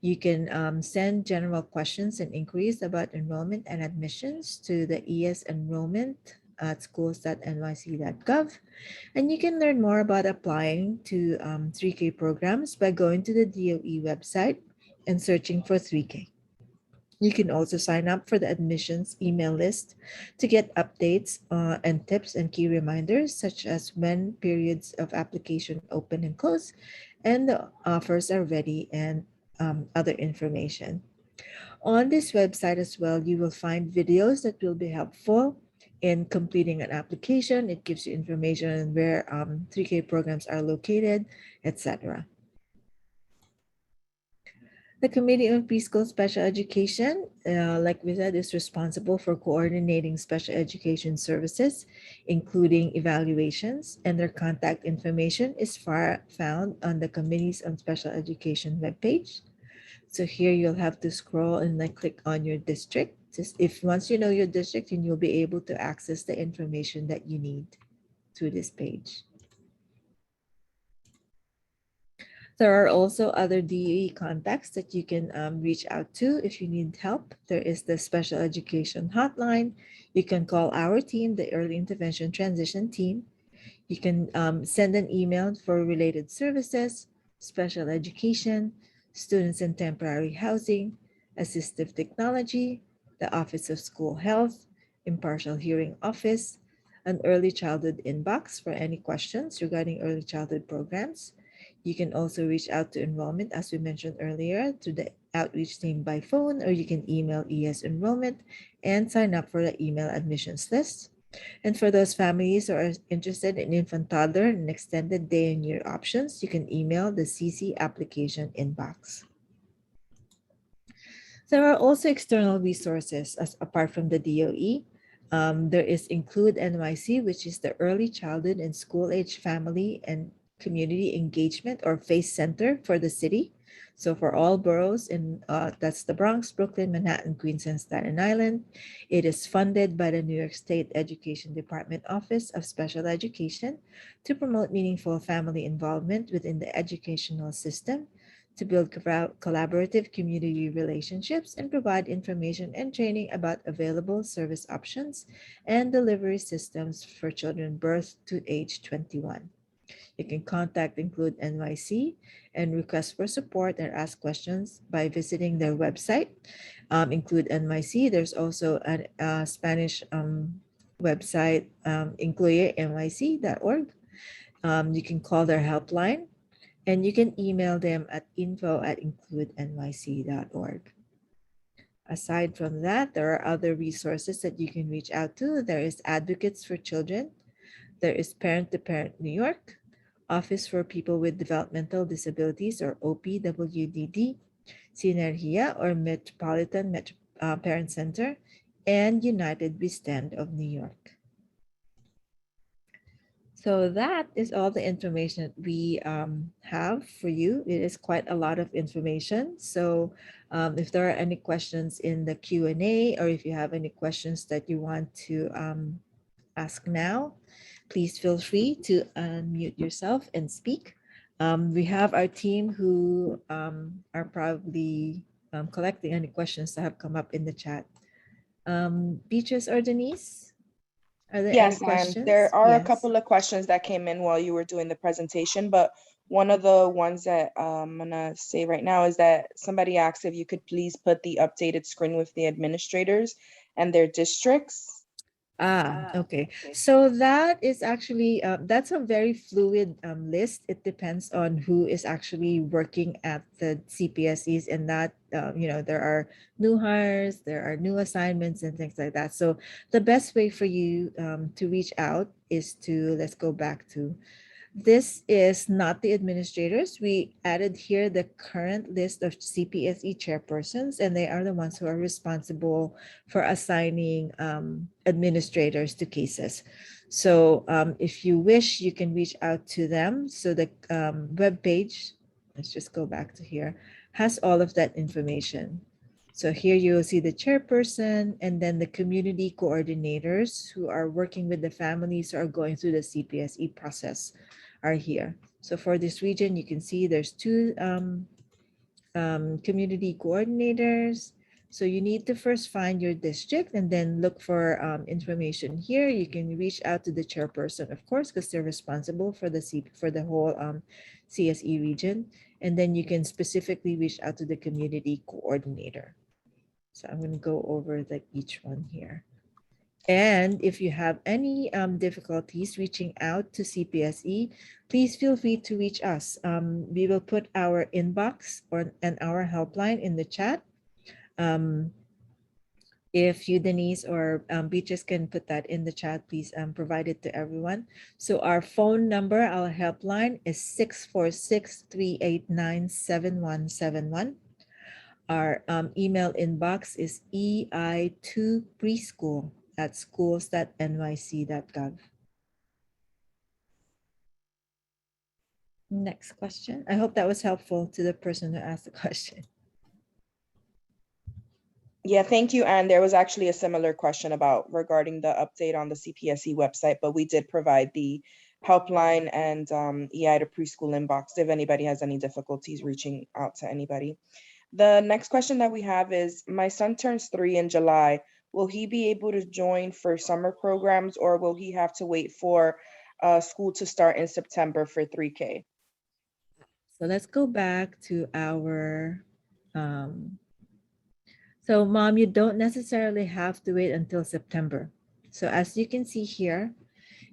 You can send general questions and inquiries about enrollment and admissions to the ES enrollment at schools.nyc.gov. And you can learn more about applying to 3K programs by going to the DOE website and searching for 3K. You can also sign up for the admissions email list to get updates and tips and key reminders, such as when periods of application open and close, and the offers are ready, and other information. On this website as well, you will find videos that will be helpful in completing an application. It gives you information on where 3K programs are located, etc. The Committee on Preschool Special Education, like we said, is responsible for coordinating special education services, including evaluations, and their contact information is found on the Committees on Special Education webpage. So here you'll have to scroll and then click on your district. If once you know your district, then you'll be able to access the information that you need through this page. There are also other DOE contacts that you can reach out to if you need help. There is the Special Education Hotline. You can call our team, the Early Intervention Transition Team. You can send an email for related services, special education, students in temporary housing, assistive technology, the Office of School Health, Impartial Hearing Office, an early childhood inbox for any questions regarding early childhood programs. You can also reach out to enrollment, as we mentioned earlier, to the outreach team by phone, or you can email ES enrollment and sign up for the email admissions list. And for those families who are interested in infant, toddler, and extended day and year options, you can email the CC application inbox. There are also external resources apart from the DOE. There is Include NYC, which is the Early Childhood and School Age Family and Community Engagement or FACE Center for the city. So for all boroughs, that's the Bronx, Brooklyn, Manhattan, Queens, and Staten Island. It is funded by the New York State Education Department Office of Special Education to promote meaningful family involvement within the educational system, to build collaborative community relationships, and provide information and training about available service options and delivery systems for children birth to age 21. You can contact Include NYC and request for support and ask questions by visiting their website, Include NYC. There's also a Spanish website, incluyenyc.org. You can call their helpline, and you can email them at info@includenyc.org. Aside from that, there are other resources that you can reach out to. There is Advocates for Children. There is Parent to Parent New York, Office for People with Developmental Disabilities, or OPWDD, Sinergia, or Metropolitan Parent Center, and United We Stand of New York. So that is all the information that we have for you. It is quite a lot of information. So if there are any questions in the Q&A, or if you have any questions that you want to ask now, please feel free to unmute yourself and speak. We have our team who are probably collecting any questions that have come up in the chat. Beatrice or Denise, are there any Yes, questions? and there are a Yes. couple of questions that came in while you were doing the presentation, but one of the ones that I'm gonna say right now is that somebody asked if you could please put the updated screen with the administrators and their districts. Okay. So that is actually, that's a very fluid list. It depends on who is actually working at the CPSEs, and that, there are new hires, there are new assignments and things like that. So the best way for you to reach out is to, let's go back to, this is not the administrators. We added here the current list of CPSE chairpersons, and they are the ones who are responsible for assigning administrators to cases. So if you wish, you can reach out to them. So the web page, let's just go back to here, has all of that information. So here you will see the chairperson and then the community coordinators who are working with the families who are going through the CPSE process are here. So for this region, you can see there's two community coordinators. So you need to first find your district and then look for information here. You can reach out to the chairperson, of course, because they're responsible for the whole CSE region. And then you can specifically reach out to the community coordinator. So I'm going to go over each one here. And if you have any difficulties reaching out to CPSE, please feel free to reach us. We will put our inbox and our helpline in the chat. If you, Denise, or Beatrice can put that in the chat, please provide it to everyone. So our phone number, our helpline is 646-389-7171. Our email inbox is ei2preschool@schools.nyc.gov. Next question. I hope that was helpful to the person who asked the question. Yeah, thank you. And there was actually a similar question regarding the update on the CPSE website, but we did provide the helpline and EI to preschool inbox if anybody has any difficulties reaching out to anybody. The next question that we have is, my son turns 3 in July. Will he be able to join for summer programs, or will he have to wait for school to start in September for 3K? So let's go back to our, so mom, you don't necessarily have to wait until September. So as you can see here,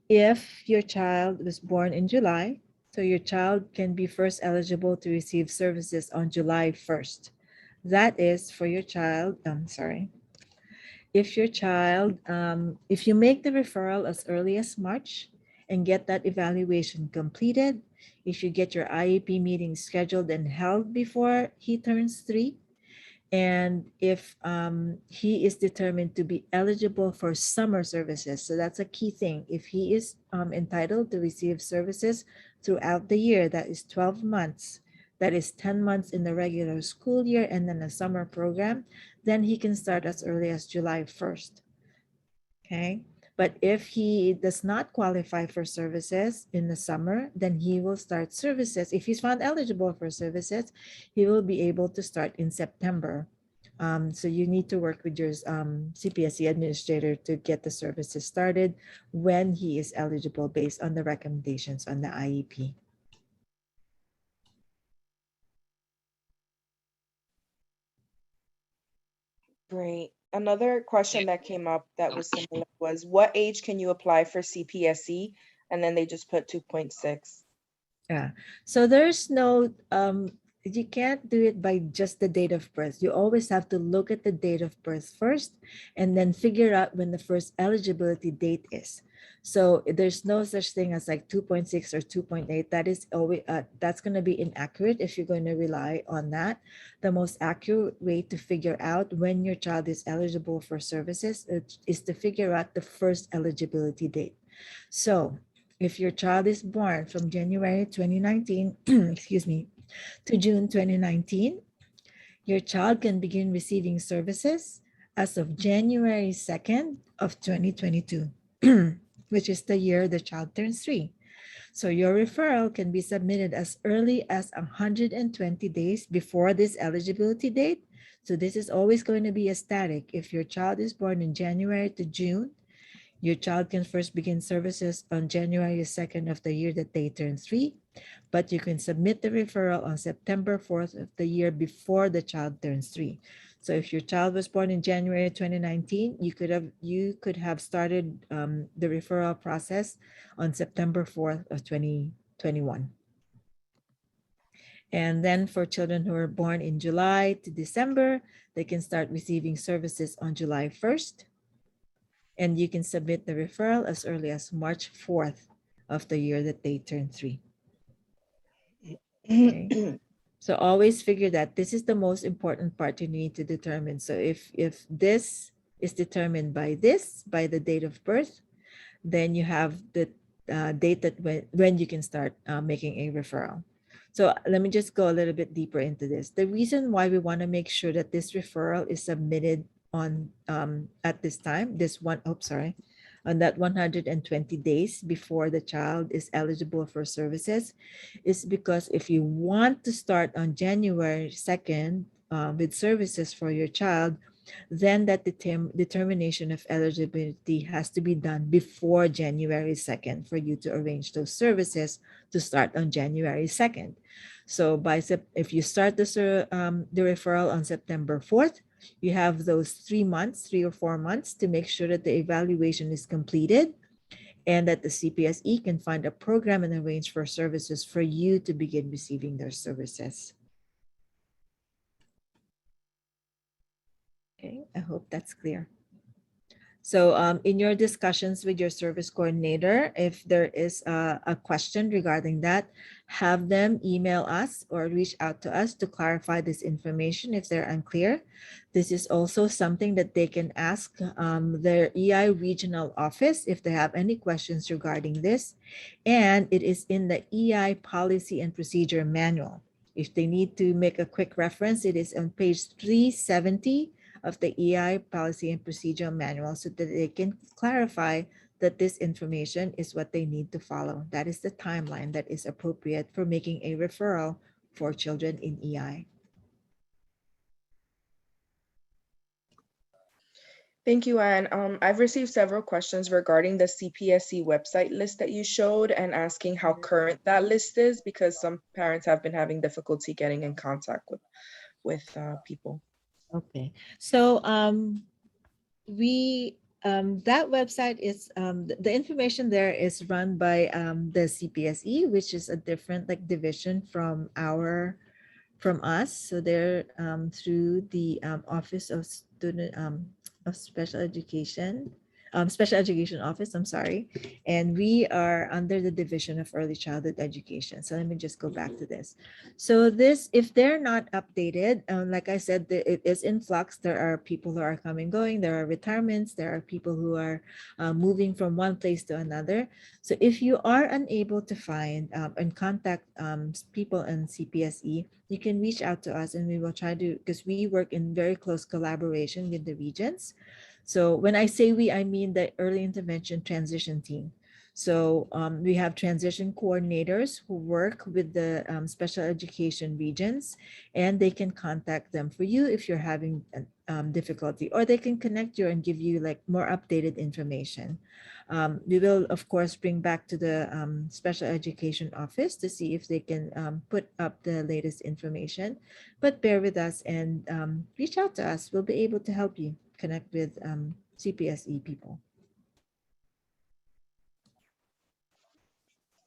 if your child was born in July, so your child can be first eligible to receive services on July 1st. That is for your child, if your child, if you make the referral as early as March and get that evaluation completed, if you get your IEP meeting scheduled and held before he turns 3, and if he is determined to be eligible for summer services, so that's a key thing. If he is entitled to receive services throughout the year, that is 12 months, that is 10 months in the regular school year and then a summer program, then he can start as early as July 1st. Okay. But if he does not qualify for services in the summer, then he will start services. If he's found eligible for services, he will be able to start in September. So you need to work with your CPSE administrator to get the services started when he is eligible based on the recommendations on the IEP. Great. Another question that came up that was similar was, what age can you apply for CPSE? And then they just put 2.6. Yeah. So there's no, you can't do it by just the date of birth. You always have to look at the date of birth first and then figure out when the first eligibility date is. So there's no such thing as like 2.6 or 2.8. That is always, that's going to be inaccurate if you're going to rely on that. The most accurate way to figure out when your child is eligible for services is to figure out the first eligibility date. So if your child is born from January 2019, excuse me, to June 2019, your child can begin receiving services as of January 2nd of 2022, which is the year the child turns 3. So your referral can be submitted as early as 120 days before this eligibility date. So this is always going to be a static. If your child is born in January to June, your child can first begin services on January 2nd of the year that they turn 3, but you can submit the referral on September 4th of the year before the child turns 3. So if your child was born in January 2019, you could have started the referral process on September 4th of 2021. And then for children who are born in July to December, they can start receiving services on July 1st. And you can submit the referral as early as March 4th of the year that they turn 3. Okay. So always figure that this is the most important part you need to determine. So if this is determined by the date of birth, then you have the date that when you can start making a referral. So let me just go a little bit deeper into this. The reason why we want to make sure that this referral is submitted on at this time, on that 120 days before the child is eligible for services, is because if you want to start on January 2nd with services for your child, then that determination of eligibility has to be done before January 2nd for you to arrange those services to start on January 2nd. So if you start the referral on September 4th, you have those 3 or 4 months to make sure that the evaluation is completed and that the CPSE can find a program and arrange for services for you to begin receiving their services. Okay, I hope that's clear. So in your discussions with your service coordinator, if there is a question regarding that, have them email us or reach out to us to clarify this information if they're unclear. This is also something that they can ask their EI regional office if they have any questions regarding this. And it is in the EI policy and procedure manual. If they need to make a quick reference, it is on page 370 of the EI policy and procedure manual so that they can clarify that this information is what they need to follow. That is the timeline that is appropriate for making a referral for children in EI. Thank you, Anne. I've received several questions regarding the CPSE website list that you showed and asking how current that list is because some parents have been having difficulty getting in contact with people. Okay, so that website is the information there is run by the CPSE, which is a different division from us. So they're through the Office of Student of Special Education. Special Education Office, I'm sorry. And we are under the Division of Early Childhood Education. So let me just go back to this. So this, if they're not updated, like I said, it is in flux. There are people who are coming, going, there are retirements, there are people who are moving from one place to another. So if you are unable to find and contact people in CPSE, you can reach out to us and we will try to, because we work in very close collaboration with the regions. So when I say we, I mean the early intervention transition team. So we have transition coordinators who work with the special education regions, and they can contact them for you if you're having difficulty, or they can connect you and give you more updated information. We will, of course, bring back to the special education office to see if they can put up the latest information, but bear with us and reach out to us. We'll be able to help you connect with CPSE people.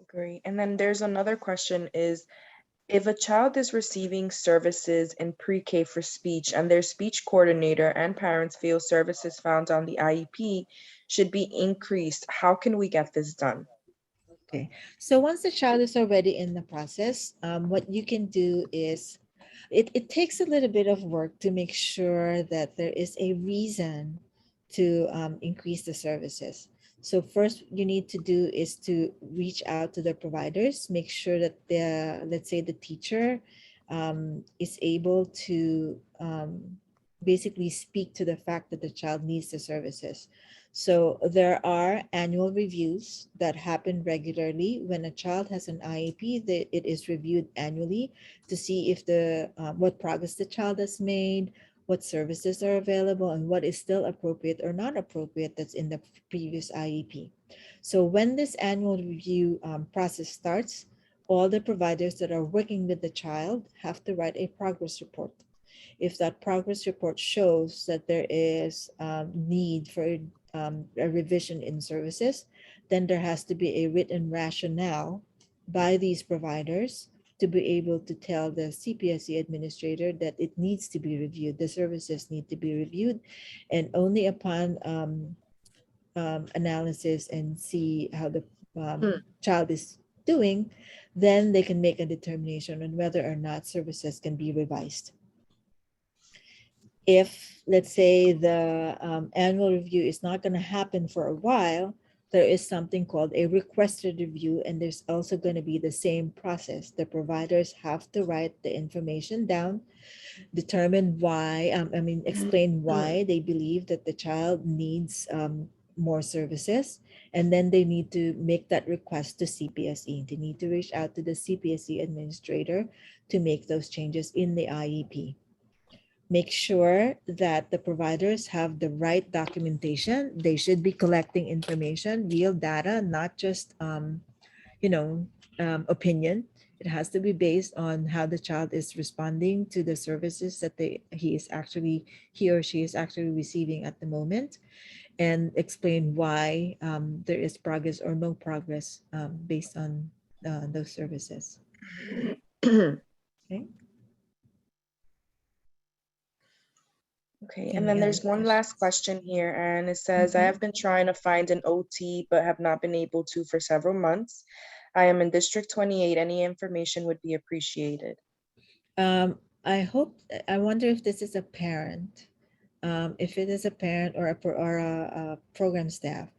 Great. And then there's another question is, if a child is receiving services in pre-K for speech and their speech coordinator and parents feel services found on the IEP should be increased, how can we get this done? Okay, so once the child is already in the process, what you can do is, it takes a little bit of work to make sure that there is a reason to increase the services. So first you need to do is to reach out to the providers, make sure that let's say the teacher is able to basically speak to the fact that the child needs the services. So there are annual reviews that happen regularly. When a child has an IEP, it is reviewed annually to see if what progress the child has made, what services are available, and what is still appropriate or not appropriate that's in the previous IEP. So when this annual review process starts, all the providers that are working with the child have to write a progress report. If that progress report shows that there is need for a revision in services, then there has to be a written rationale by these providers to be able to tell the CPSE administrator that it needs to be reviewed, the services need to be reviewed, and only upon analysis and see how the child is doing, then they can make a determination on whether or not services can be revised. If, let's say, the annual review is not going to happen for a while, there is something called a requested review, and there's also going to be the same process. The providers have to write the information down, determine why, explain why they believe that the child needs more services, and then they need to make that request to CPSE. They need to reach out to the CPSE administrator to make those changes in the IEP. Make sure that the providers have the right documentation. They should be collecting information, real data, not just opinion. It has to be based on how the child is responding to the services that he or she is actually receiving at the moment, and explain why there is progress or no progress based on those services. Okay. Okay, Any and then other there's one last question here, and it says, I have been trying to find an OT, but have not been able to for several months. I am in District 28. Any information would be appreciated. I wonder if this is a parent, if it is a parent or a program staff.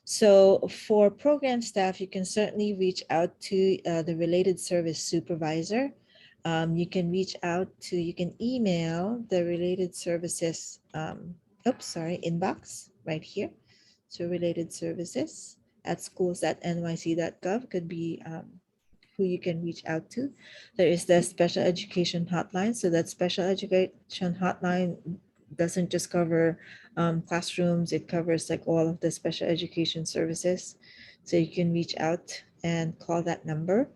So for program staff, you can certainly reach out to the related service supervisor. You can email the related services, inbox right here. So related services at schools.nyc.gov could be who you can reach out to. There is the special education hotline. So that special education hotline doesn't just cover classrooms, it covers like all of the special education services. So you can reach out and call that number.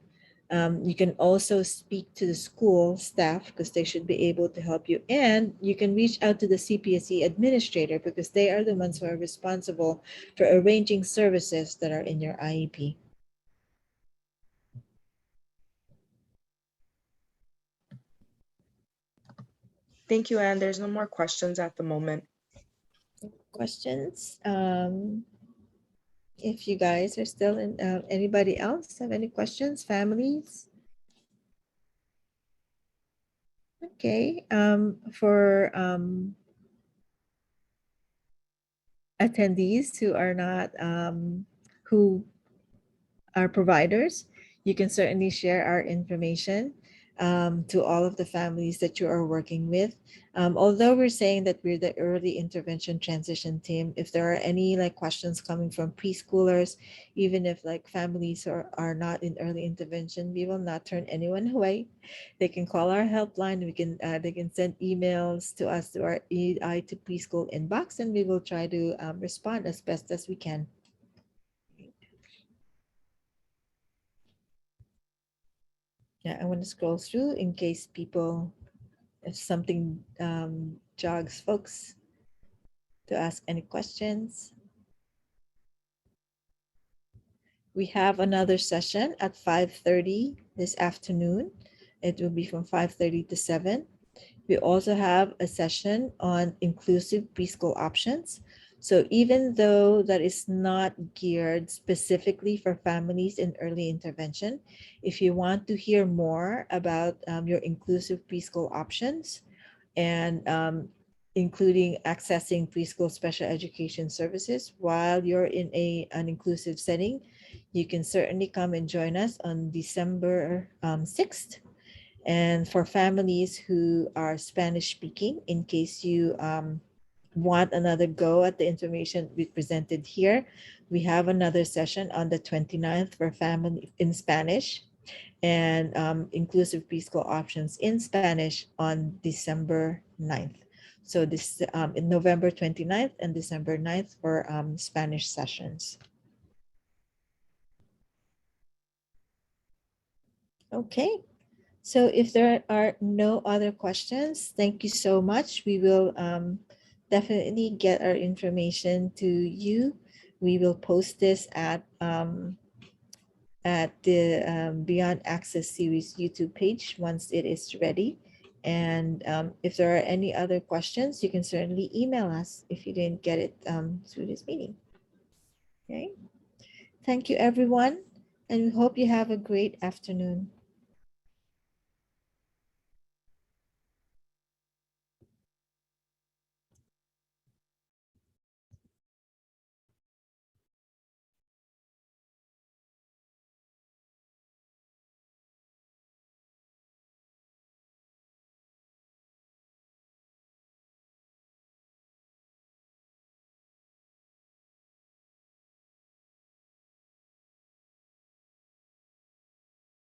You can also speak to the school staff because they should be able to help you. And you can reach out to the CPSE administrator because they are the ones who are responsible for arranging services that are in your IEP. Thank you, Anne. There's no more questions at the moment. Questions? If you guys are still in, anybody else have any questions? Families? Okay. For attendees who are not, who are providers, you can certainly share our information to all of the families that you are working with. Although we're saying that we're the early intervention transition team, if there are any like questions coming from preschoolers, even if like families are not in early intervention, we will not turn anyone away. They can call our helpline. They can send emails to us to our EI to preschool inbox, and we will try to respond as best as we can. Yeah, I want to scroll through in case if something jogs folks to ask any questions. We have another session at 5:30 this afternoon. It will be from 5:30 to 7. We also have a session on inclusive preschool options. So even though that is not geared specifically for families in early intervention, if you want to hear more about your inclusive preschool options and including accessing preschool special education services while you're in an inclusive setting, you can certainly come and join us on December 6th. And for families who are Spanish speaking, in case you want another go at the information we presented here, we have another session on the 29th for family in Spanish and inclusive preschool options in Spanish on December 9th. So this in November 29th and December 9th for Spanish sessions. Okay. So if there are no other questions, thank you so much. We will definitely get our information to you. We will post this at the Beyond Access series YouTube page once it is ready. And if there are any other questions, you can certainly email us if you didn't get it through this meeting. Okay. Thank you, everyone. And we hope you have a great afternoon.